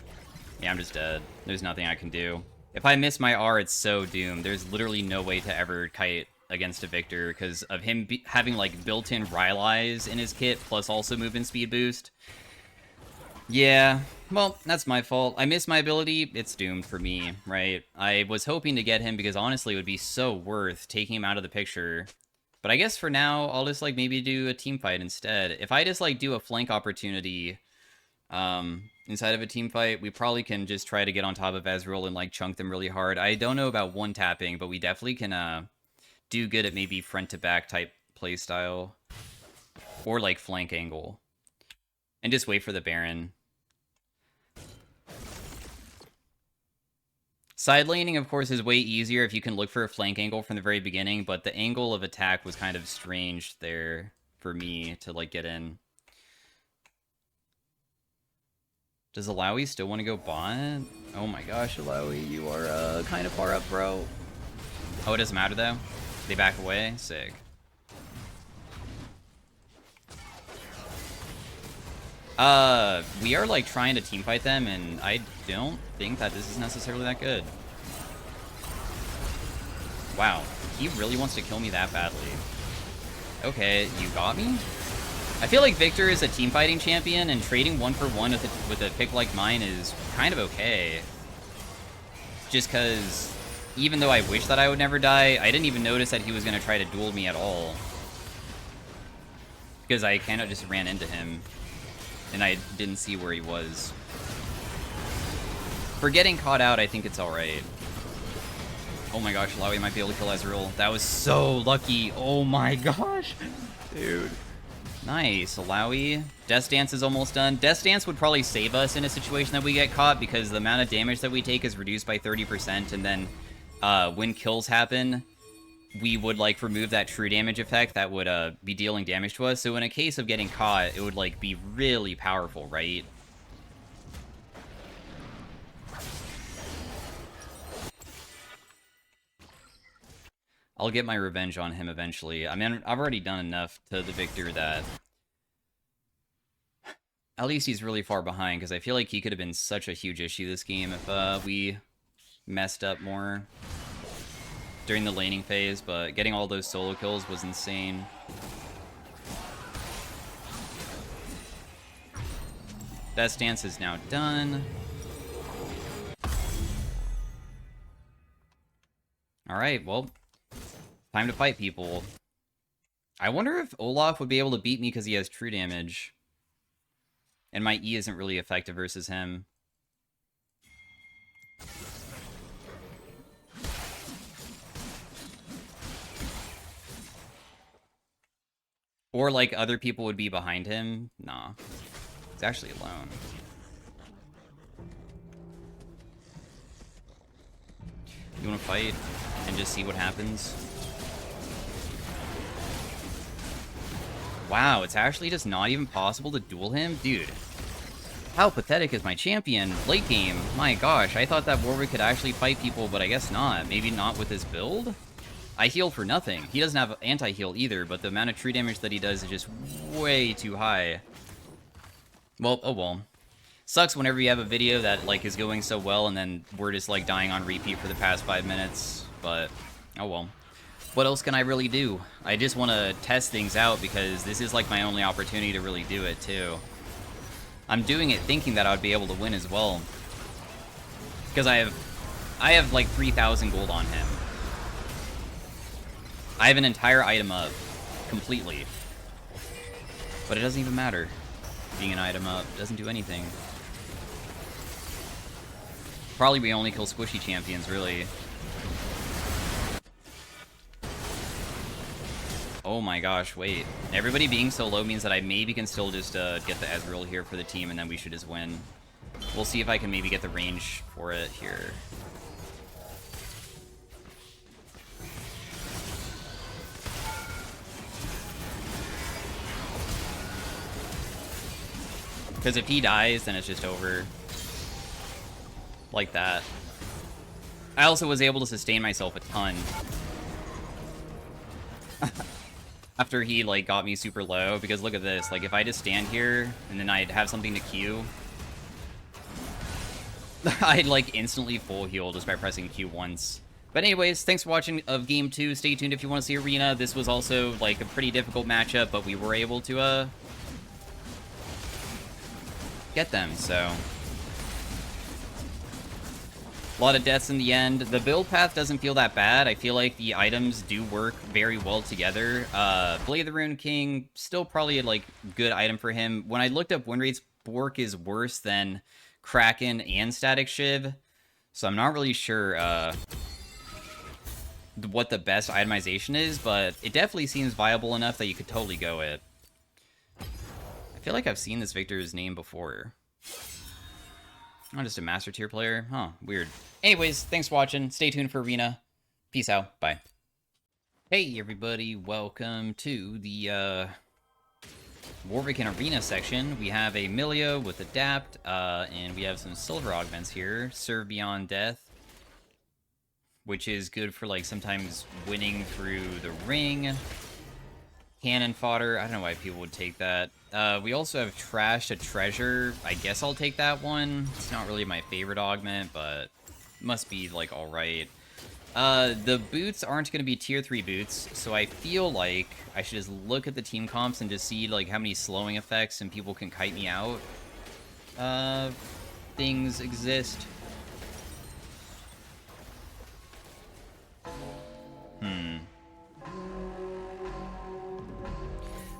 Yeah, I'm just dead. There's nothing I can do. If I miss my R, it's so doomed. There's literally no way to ever kite against a Victor because of him having, like, built-in Rylai's in his kit, plus also movement speed boost. Yeah, well, that's my fault. I missed my ability. It's doomed for me, right? I was hoping to get him because, honestly, it would be so worth taking him out of the picture. But I guess for now, I'll just, like, maybe do a team fight instead. If I just, like, do a flank opportunity inside of a team fight, we probably can just try to get on top of Ezreal and, like, chunk them really hard. I don't know about one-tapping, but we definitely can do good at maybe front-to-back type playstyle. Or, like, flank angle. And just wait for the Baron. Side laning, of course, is way easier if you can look for a flank angle from the very beginning, but the angle of attack was kind of strange there for me to, like, get in. Does Alawi still want to go bot? Oh my gosh, Alawi, you are kind of far up, bro. Oh, it doesn't matter, though? They back away? Sick. We are, like, trying to teamfight them, and I don't think that this is necessarily that good. Wow, he really wants to kill me that badly. Okay, you got me? I feel like Victor is a teamfighting champion, and trading 1-for-1 with a pick like mine is kind of okay. Just because, even though I wish that I would never die, I didn't even notice that he was going to try to duel me at all. Because I kind of just ran into him. And I didn't see where he was. For getting caught out, I think it's alright. Oh my gosh, Alawi might be able to kill Ezreal. That was so lucky. Oh my gosh. Dude. Nice, Alawi. Death Dance is almost done. Death Dance would probably save us in a situation that we get caught because the amount of damage that we take is reduced by 30%. And then when kills happen, we would, like, remove that true damage effect that would be dealing damage to us. So in a case of getting caught, it would, like, be really powerful, right? I'll get my revenge on him eventually. I mean, I've already done enough to the Victor that at least he's really far behind, because I feel like he could have been such a huge issue this game if we messed up more during the laning phase, but getting all those solo kills was insane. Death Dance is now done. Alright, well, time to fight people. I wonder if Olaf would be able to beat me because he has true damage. And my E isn't really effective versus him. Or, like, other people would be behind him. Nah. He's actually alone. You wanna fight and just see what happens? Wow, it's actually just not even possible to duel him? Dude. How pathetic is my champion? Late game. My gosh, I thought that Warwick could actually fight people, but I guess not. Maybe not with his build? I heal for nothing. He doesn't have anti-heal either, but the amount of true damage that he does is just way too high. Well, oh well. Sucks whenever you have a video that, like, is going so well, and then we're just, like, dying on repeat for the past 5 minutes, but oh well. What else can I really do? I just want to test things out, because this is, like, my only opportunity to really do it, too. I'm doing it thinking that I would be able to win as well. Because I have like 3,000 gold on him. I have an entire item up. Completely. But it doesn't even matter. Being an item up doesn't do anything. Probably we only kill squishy champions, really. Oh my gosh, wait. Everybody being so low means that I maybe can still just get the Ezreal here for the team, and then we should just win. We'll see if I can maybe get the range for it here. Because if he dies, then it's just over. Like that. I also was able to sustain myself a ton. After he, like, got me super low, because look at this, like, if I just stand here, and then I'd have something to Q, I'd, like, instantly full heal just by pressing Q once. But anyways, thanks for watching of Game 2, stay tuned if you want to see Arena. This was also, like, a pretty difficult matchup, but we were able to, get them, so... A lot of deaths in the end. The build path doesn't feel that bad. I feel like the items do work very well together. Blade of the Rune King, still probably a, like, good item for him. When I looked up win rates, Bork is worse than Kraken and Static Shiv. So I'm not really sure what the best itemization is, but it definitely seems viable enough that you could totally go it. I feel like I've seen this Victor's name before. I'm just a master tier player. Huh, weird. Anyways, thanks for watching. Stay tuned for Arena. Peace out. Bye. Hey, everybody. Welcome to the Warwick and Arena section. We have a Milio with Adapt, and we have some silver augments here. Serve Beyond Death, which is good for, like, sometimes winning through the ring. Cannon fodder. I don't know why people would take that. We also have Trash to Treasure. I guess I'll take that one. It's not really my favorite augment, but must be, like, alright. The boots aren't going to be tier 3 boots, so I feel like I should just look at the team comps and just see, like, how many slowing effects and people can kite me out things exist.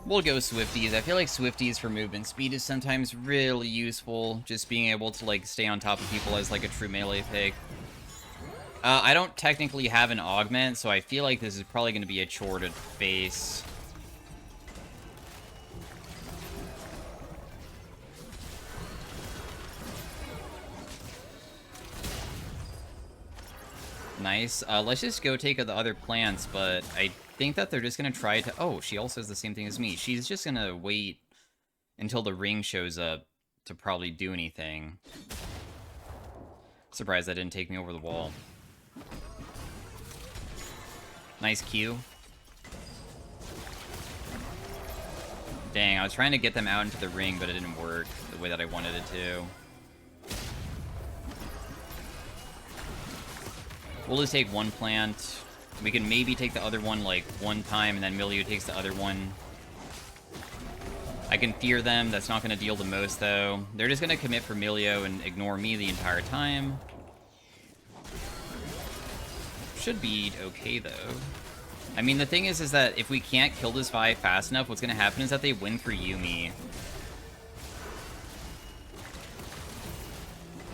We'll go Swifties. I feel like Swifties for movement speed is sometimes really useful. Just being able to, like, stay on top of people as, like, a true melee pick. I don't technically have an augment, so I feel like this is probably going to be a chore to face. Nice. Let's just go take the other plants, but I think that they're just going to try to... Oh, she also has the same thing as me. She's just going to wait until the ring shows up to probably do anything. Surprised that didn't take me over the wall. Nice Q. Dang, I was trying to get them out into the ring, but it didn't work the way that I wanted it to. We'll just take one plant. We can maybe take the other one, like, one time, and then Milio takes the other one. I can fear them. That's not going to deal the most, though. They're just going to commit for Milio and ignore me the entire time. Should be okay, though. I mean, the thing is that if we can't kill this Vi fast enough, what's going to happen is that they win for Yuumi.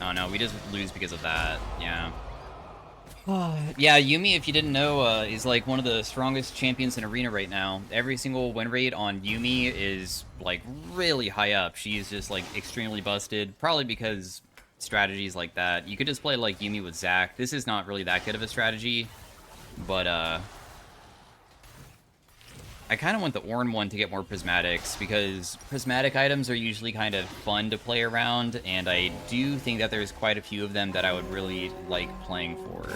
Oh, no, we just lose because of that. Yeah. Yeah, Yumi, if you didn't know, is like one of the strongest champions in Arena right now. Every single win rate on Yumi is like really high up. She's just like extremely busted, probably because strategies like that. You could just play like Yumi with Zac. This is not really that good of a strategy, but I kind of want the Ornn one to get more prismatics, because prismatic items are usually kind of fun to play around, and I do think that there's quite a few of them that I would really like playing for.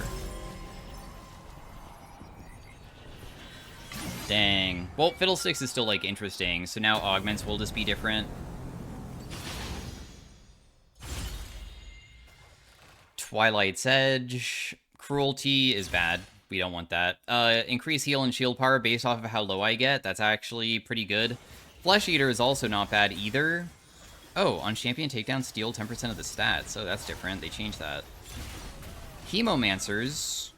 Dang. Well, Fiddlesticks is still, like, interesting, so now augments will just be different. Twilight's Edge. Cruelty is bad. We don't want that. Increase heal and shield power based off of how low I get. That's actually pretty good. Flesh Eater is also not bad either. Oh, on champion takedown, steal 10% of the stats. So that's different. They changed that. Chemomancers.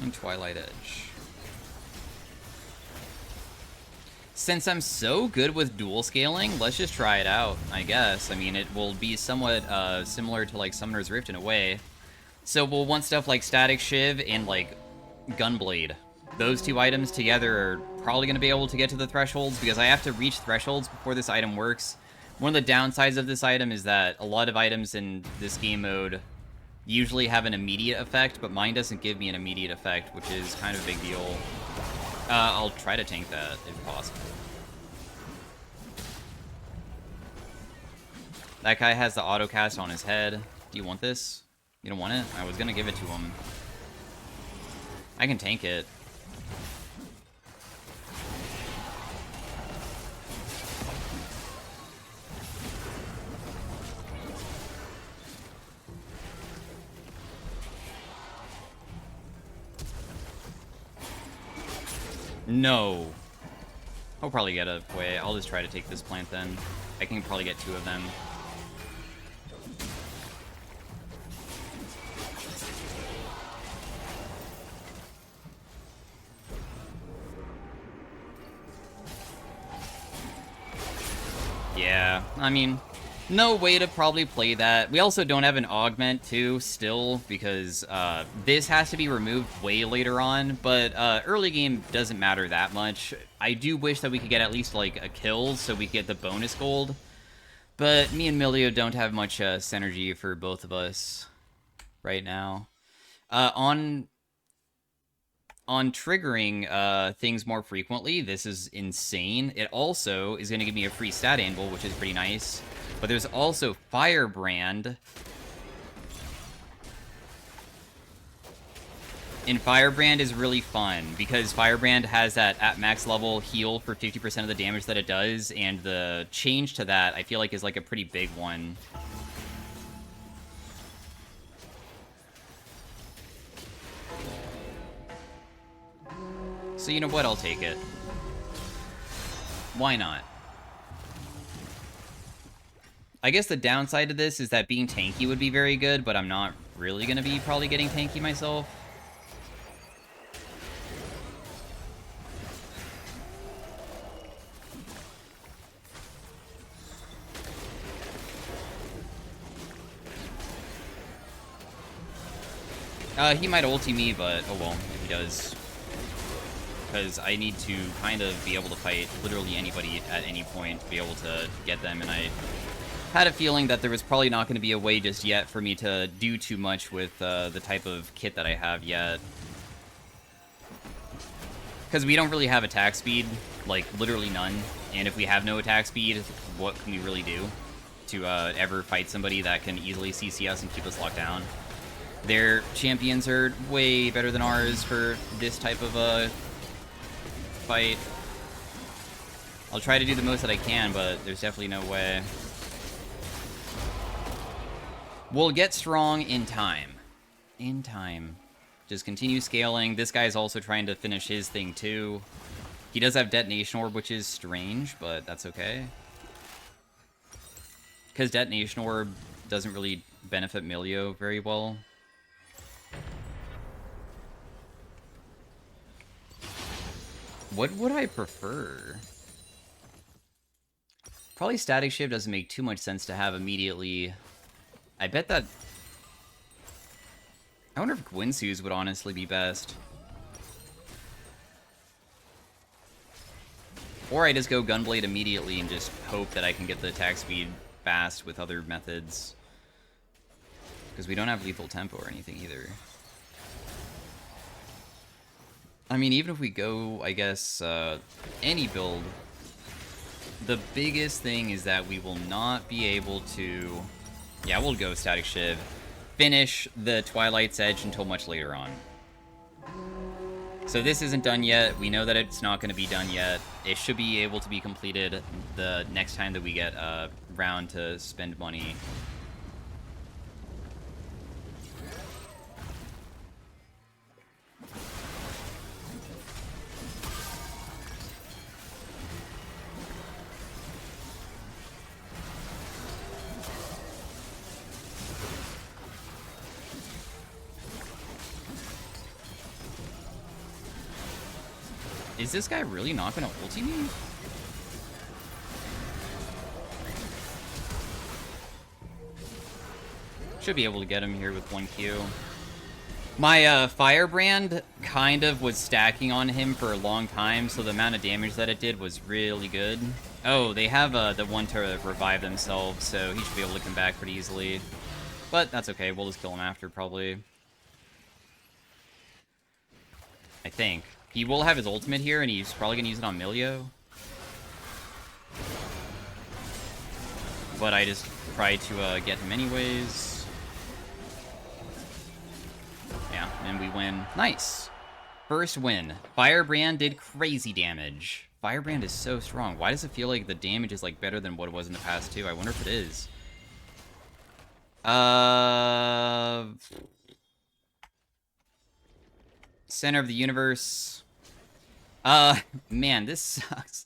And Twilight Edge. Since I'm so good with dual scaling, let's just try it out, I guess. I mean, it will be somewhat similar to, like, Summoner's Rift in a way. So we'll want stuff like Static Shiv and, like, Gunblade. Those two items together are probably going to be able to get to the thresholds, because I have to reach thresholds before this item works. One of the downsides of this item is that a lot of items in this game mode usually have an immediate effect, but mine doesn't give me an immediate effect, which is kind of a big deal. I'll try to tank that, if possible. That guy has the autocast on his head. Do you want this? You don't want it? I was gonna give it to him. I can tank it. No. I'll probably get away. I'll just try to take this plant then. I can probably get 2 of them. Yeah, I mean, no way to probably play that. We also don't have an augment, too, still, because this has to be removed way later on, but early game doesn't matter that much. I do wish that we could get at least, like, a kill so we get the bonus gold, but me and Milio don't have much synergy for both of us right now. On triggering things more frequently, this is insane. It also is going to give me a free stat anvil, which is pretty nice. But there's also Firebrand. And Firebrand is really fun, because Firebrand has that at max level heal for 50% of the damage that it does, and the change to that, I feel like, is like a pretty big one. So you know what, I'll take it. Why not? I guess the downside to this is that being tanky would be very good, but I'm not really going to be probably getting tanky myself. He might ulti me, but oh well, if he does. Because I need to kind of be able to fight literally anybody at any point to be able to get them, and I had a feeling that there was probably not going to be a way just yet for me to do too much with the type of kit that I have yet. Because we don't really have attack speed, like literally none, and if we have no attack speed, what can we really do to ever fight somebody that can easily CC us and keep us locked down? Their champions are way better than ours for this type of fight. I'll try to do the most that I can, but there's definitely no way. We'll get strong in time. In time. Just continue scaling. This guy's also trying to finish his thing, too. He does have Detonation Orb, which is strange, but that's okay. Because Detonation Orb doesn't really benefit Milio very well. What would I prefer? Probably Static Shiv doesn't make too much sense to have immediately. I bet that... I wonder if Gwinsu's would honestly be best. Or I just go Gunblade immediately and just hope that I can get the attack speed fast with other methods. Because we don't have lethal tempo or anything either. I mean, even if we go, I guess, any build, the biggest thing is that we will not be able to... Yeah, we'll go Static Shiv. Finish the Twilight's Edge until much later on. So this isn't done yet. We know that it's not going to be done yet. It should be able to be completed the next time that we get a round to spend money. Is this guy really not gonna ulti me? Should be able to get him here with 1Q. My Firebrand kind of was stacking on him for a long time, so the amount of damage that it did was really good. Oh, they have the one to revive themselves, so he should be able to come back pretty easily. But that's okay, we'll just kill him after, probably. I think. He will have his ultimate here, and he's probably going to use it on Milio. But I just try to get him anyways. Yeah, and we win. Nice. First win. Firebrand did crazy damage. Firebrand is so strong. Why does it feel like the damage is like better than what it was in the past, too? I wonder if it is. Center of the universe. Man, this sucks.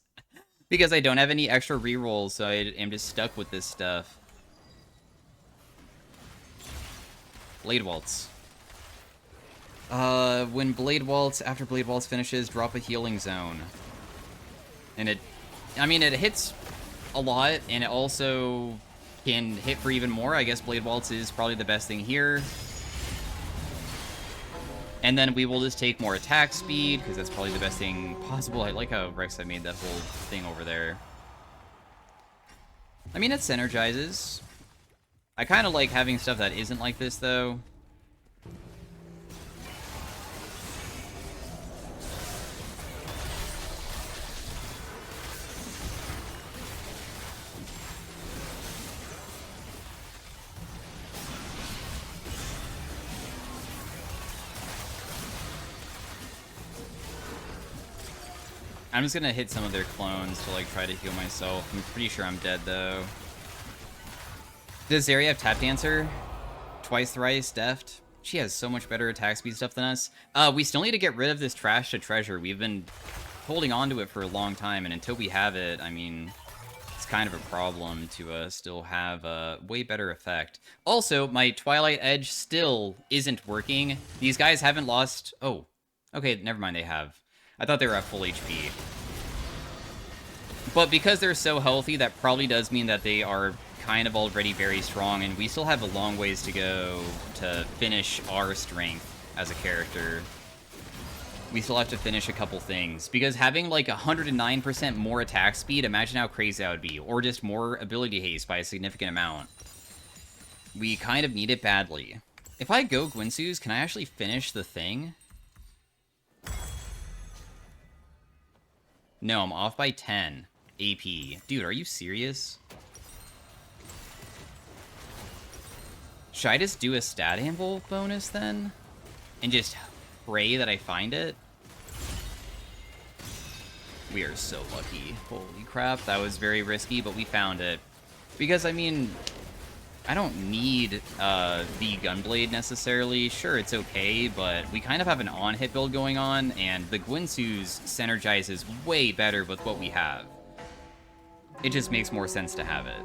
Because I don't have any extra rerolls, so I am just stuck with this stuff. Blade Waltz. When Blade Waltz, after Blade Waltz finishes, drop a healing zone. And it, I mean, it hits a lot, and it also can hit for even more. I guess Blade Waltz is probably the best thing here. And then we will just take more attack speed, because that's probably the best thing possible. I like how Rek'Sai made that whole thing over there. I mean, it synergizes. I kind of like having stuff that isn't like this, though. I'm just gonna hit some of their clones to, like, try to heal myself. I'm pretty sure I'm dead, though. Does Zarya have Tap Dancer? Twice, thrice, deft? She has so much better attack speed stuff than us. We still need to get rid of this trash to treasure. We've been holding on to it for a long time, and until we have it, I mean, it's kind of a problem to still have a way better effect. Also, my Twilight Edge still isn't working. These guys haven't lost... Oh, okay, never mind, they have. I thought they were at full HP. But because they're so healthy, that probably does mean that they are kind of already very strong, and we still have a long ways to go to finish our strength as a character. We still have to finish a couple things, because having like 109% more attack speed, imagine how crazy that would be, or just more ability haste by a significant amount. We kind of need it badly. If I go Gwinsu's, can I actually finish the thing? No, I'm off by 10 AP. Dude, are you serious? Should I just do a stat anvil bonus then? And just pray that I find it? We are so lucky. Holy crap, that was very risky, but we found it. Because, I mean, I don't need the Gunblade necessarily. Sure, it's okay, but we kind of have an on-hit build going on, and the Gwinsu's synergizes way better with what we have. It just makes more sense to have it.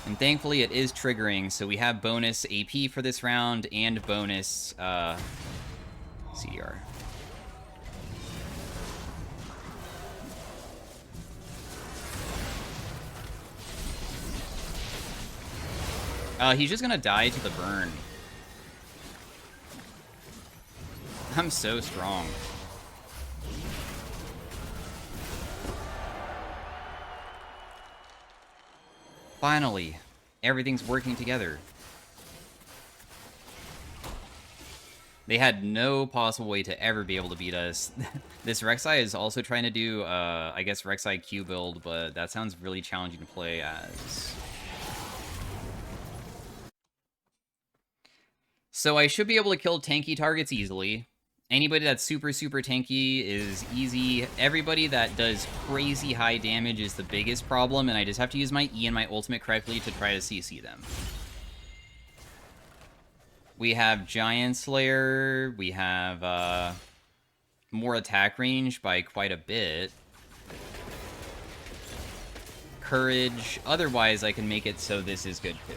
And thankfully it is triggering, so we have bonus AP for this round and bonus CR. He's just gonna die to the burn. I'm so strong. Finally, everything's working together. They had no possible way to ever be able to beat us. This Rek'Sai is also trying to do, I guess, Rek'Sai Q build, but that sounds really challenging to play as. So I should be able to kill tanky targets easily. Anybody that's super, super tanky is easy. Everybody that does crazy high damage is the biggest problem, and I just have to use my E and my ultimate correctly to try to CC them. We have Giant Slayer. We have more attack range by quite a bit. Courage. Otherwise, I can make it so this is good too.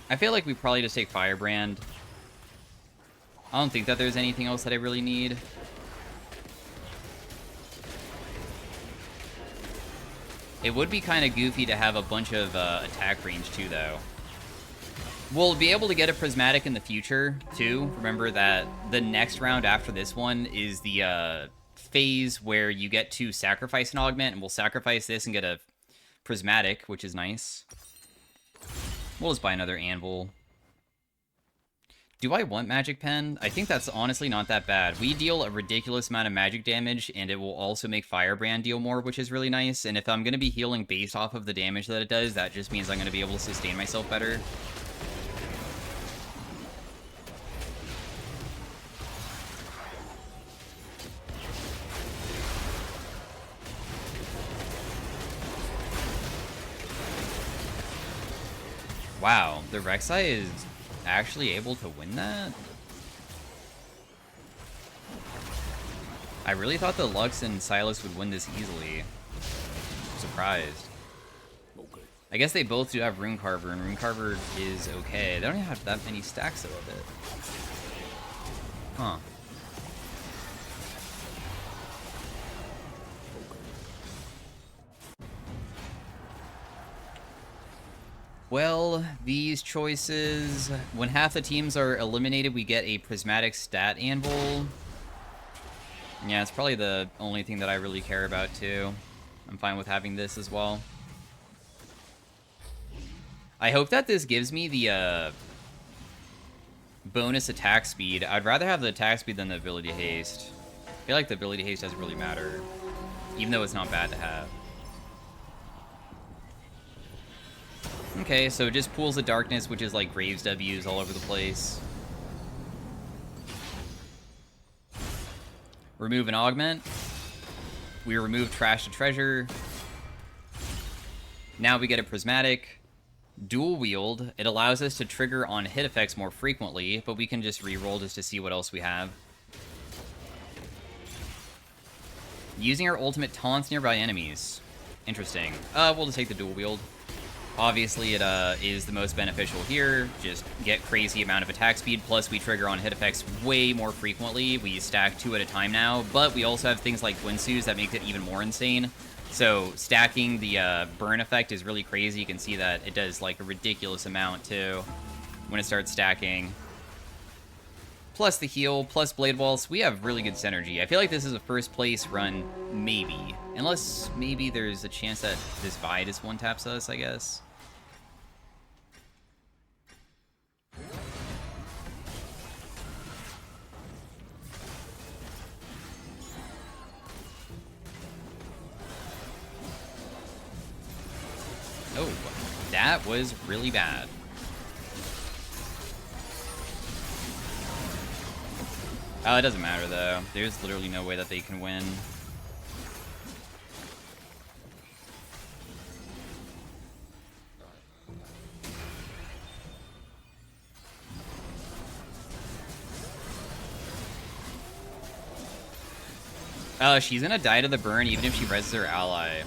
I feel like we probably just take Firebrand. I don't think that there's anything else that I really need. It would be kind of goofy to have a bunch of attack range, too, though. We'll be able to get a Prismatic in the future, too. Remember that the next round after this one is the phase where you get to sacrifice an Augment, and we'll sacrifice this and get a Prismatic, which is nice. We'll just buy another Anvil. Do I want Magic Pen? I think that's honestly not that bad. We deal a ridiculous amount of magic damage, and it will also make Firebrand deal more, which is really nice. And if I'm going to be healing based off of the damage that it does, that just means I'm going to be able to sustain myself better. Wow, the Rek'Sai is actually able to win that? I really thought the Lux and Sylas would win this easily. I'm surprised. I guess they both do have Rune Carver, and Rune Carver is okay. They don't even have that many stacks though of it. Huh. Well, these choices... When half the teams are eliminated, we get a Prismatic Stat Anvil. Yeah, it's probably the only thing that I really care about, too. I'm fine with having this as well. I hope that this gives me the, bonus attack speed. I'd rather have the attack speed than the ability haste. I feel like the ability haste doesn't really matter, even though it's not bad to have. Okay, so just Pools of Darkness, which is like Graves W's all over the place. Remove an Augment. We remove Trash to Treasure. Now we get a Prismatic. Dual Wield. It allows us to trigger on hit effects more frequently, but we can just reroll just to see what else we have. Using our ultimate taunts nearby enemies. Interesting. We'll just take the Dual Wield. Obviously, it is the most beneficial here. Just get crazy amount of attack speed, plus we trigger on hit effects way more frequently. We stack 2 at a time now, but we also have things like Winsus that makes it even more insane. So stacking the burn effect is really crazy. You can see that it does like a ridiculous amount too when it starts stacking. Plus the heal, plus Blade Waltz, we have really good synergy. I feel like this is a first place run, maybe. Unless maybe there's a chance that this Vi just one-taps us, I guess. Oh, that was really bad. It doesn't matter, though. There's literally no way that they can win. She's gonna die to the burn even if she reses her ally.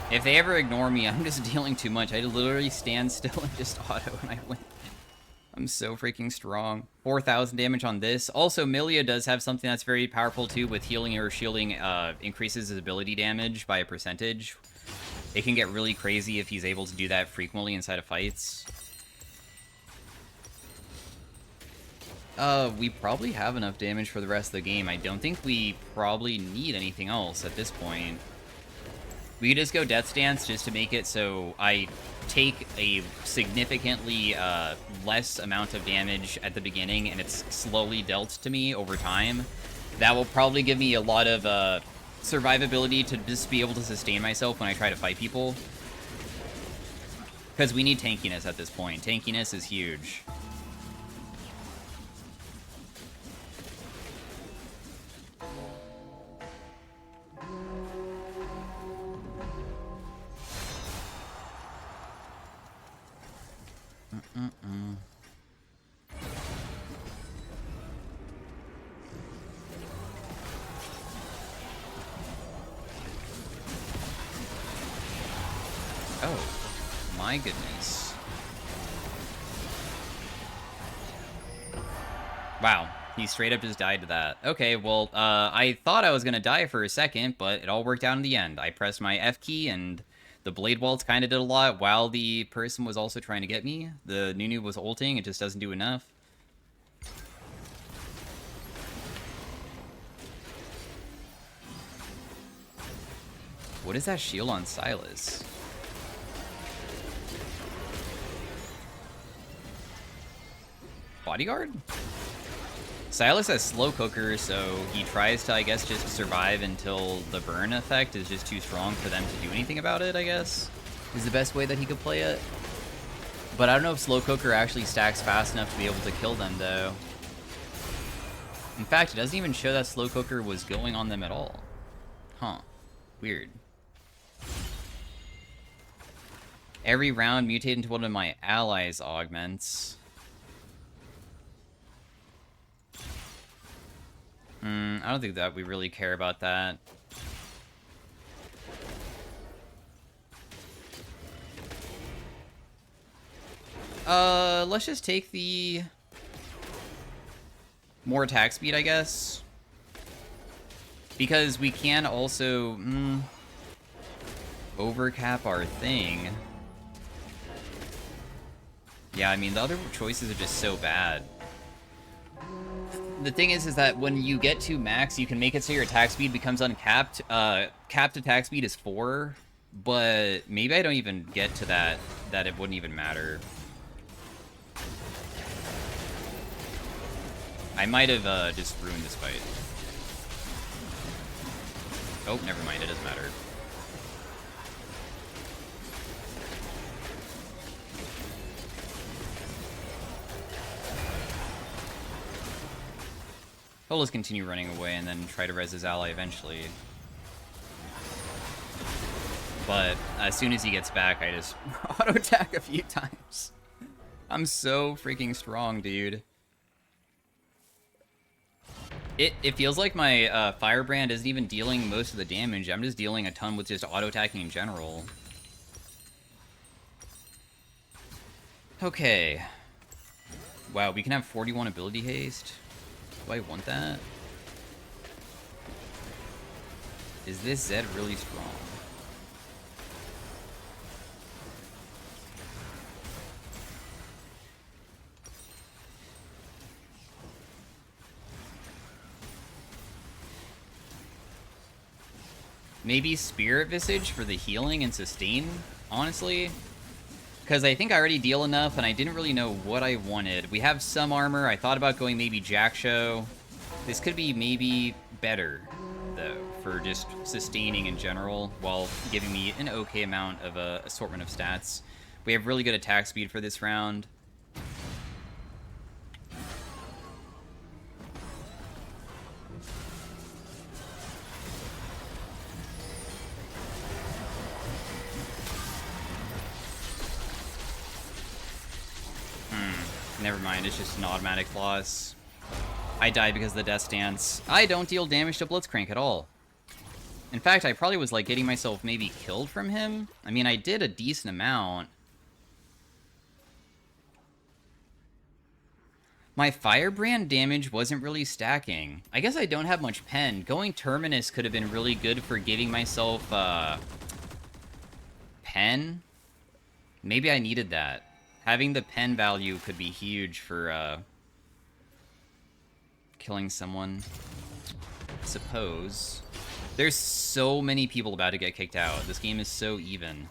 If they ever ignore me, I'm just dealing too much. I literally stand still and just auto and I win. I'm so freaking strong. 4,000 damage on this. Also, Milia does have something that's very powerful too with healing or shielding. Increases his ability damage by a percentage. It can get really crazy if he's able to do that frequently inside of fights. We probably have enough damage for the rest of the game. I don't think we probably need anything else at this point. We could just go Death Stance just to make it so I take a significantly less amount of damage at the beginning, and it's slowly dealt to me over time. That will probably give me a lot of survivability to just be able to sustain myself when I try to fight people. Because we need tankiness at this point. Tankiness is huge. Oh, my goodness. Wow, he straight up just died to that. Okay, well, I thought I was gonna die for a second, but it all worked out in the end. I pressed my F key, and the Blade Waltz kind of did a lot while the person was also trying to get me. The Nunu was ulting, it just doesn't do enough. What is that shield on Silas? Bodyguard? Silas has slow cooker, so he tries to, I guess, just survive until the burn effect is just too strong for them to do anything about it, I guess, is the best way that he could play it. But I don't know if slow cooker actually stacks fast enough to be able to kill them, though. In fact, it doesn't even show that slow cooker was going on them at all. Huh. Weird. Every round mutate into one of my allies' augments. I don't think that we really care about that. Let's just take the more attack speed, I guess. Because we can also overcap our thing. Yeah, I mean, the other choices are just so bad. The thing is that when you get to max, you can make it so your attack speed becomes uncapped. Capped attack speed is 4, but maybe I don't even get to that it wouldn't even matter. I might have just ruined this fight. Oh, never mind, it doesn't matter. He'll just continue running away and then try to res his ally eventually. But as soon as he gets back, I just auto-attack a few times. I'm so freaking strong, dude. It feels like my Firebrand isn't even dealing most of the damage. I'm just dealing a ton with just auto-attacking in general. Okay. Wow, we can have 41 ability haste. Do I want that? Is this Zed really strong? Maybe Spirit Visage for the healing and sustain, honestly. Because I think I already deal enough, and I didn't really know what I wanted. We have some armor. I thought about going maybe Jackshow. This could be maybe better, though, for just sustaining in general, while giving me an okay amount of assortment of stats. We have really good attack speed for this round. Never mind, it's just an automatic loss. I died because of the Death Stance. I don't deal damage to Blitzcrank at all. In fact, I probably was like getting myself maybe killed from him. I mean, I did a decent amount. My firebrand damage wasn't really stacking. I guess I don't have much pen. Going Terminus could have been really good for giving myself, pen? Maybe I needed that. Having the pen value could be huge for, killing someone. I suppose. There's so many people about to get kicked out. This game is so even.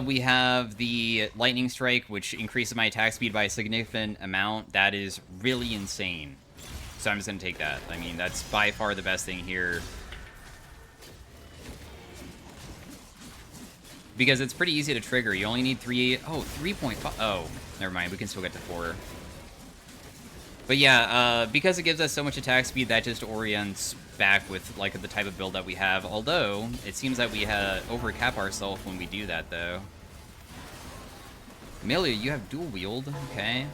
We have the Lightning Strike, which increases my attack speed by a significant amount. That is really insane. So I'm just going to take that. I mean, that's by far the best thing here. Because it's pretty easy to trigger. You only need 3.5. Oh, never mind. We can still get to 4. But yeah, because it gives us so much attack speed, that just orients back with like the type of build that we have. Although, it seems that we overcap ourselves when we do that, though. Amelia, you have dual wield. Okay.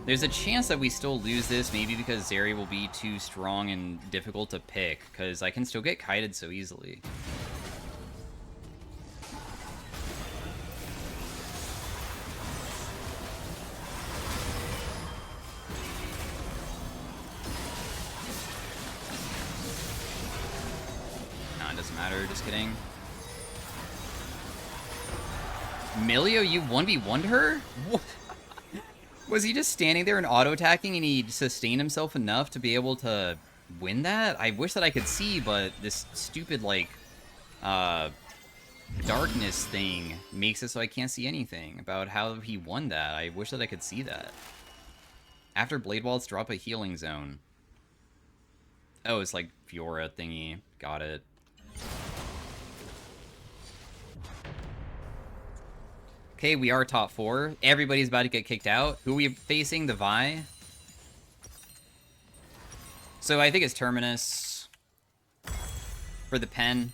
There's a chance that we still lose this, maybe because Zeri will be too strong and difficult to pick, because I can still get kited so easily. Just kidding. Milio, you 1v1'd her? What? Was he just standing there and auto-attacking and he sustained himself enough to be able to win that? I wish that I could see, but this stupid, like, darkness thing makes it so I can't see anything about how he won that. I wish that I could see that. After Blade Waltz, drop a healing zone. Oh, it's like Fiora thingy. Got it. Okay, we are top 4. Everybody's about to get kicked out. Who are we facing? The Vi? So I think it's Terminus for the pen.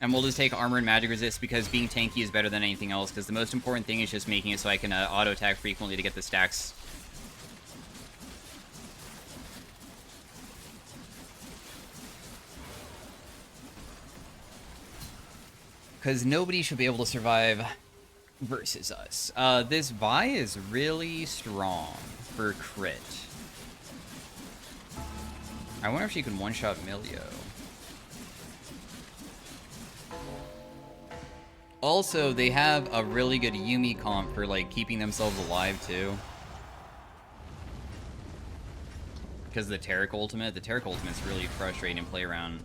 And we'll just take armor and magic resist because being tanky is better than anything else, because the most important thing is just making it so I can auto-attack frequently to get the stacks. Because nobody should be able to survive versus us. This Vi is really strong for crit. I wonder if she can one-shot Milio. Also, they have a really good Yumi comp for, like, keeping themselves alive, too. Because of the Taric ultimate. The Taric ultimate's really frustrating to play around.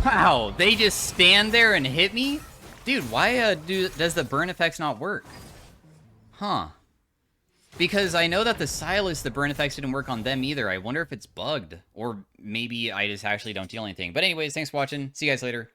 Wow, they just stand there and hit me? Dude, why does the burn effects not work? Huh. Because I know that the Silas, the burn effects didn't work on them either. I wonder if it's bugged. Or maybe I just actually don't deal anything. But anyways, thanks for watching. See you guys later.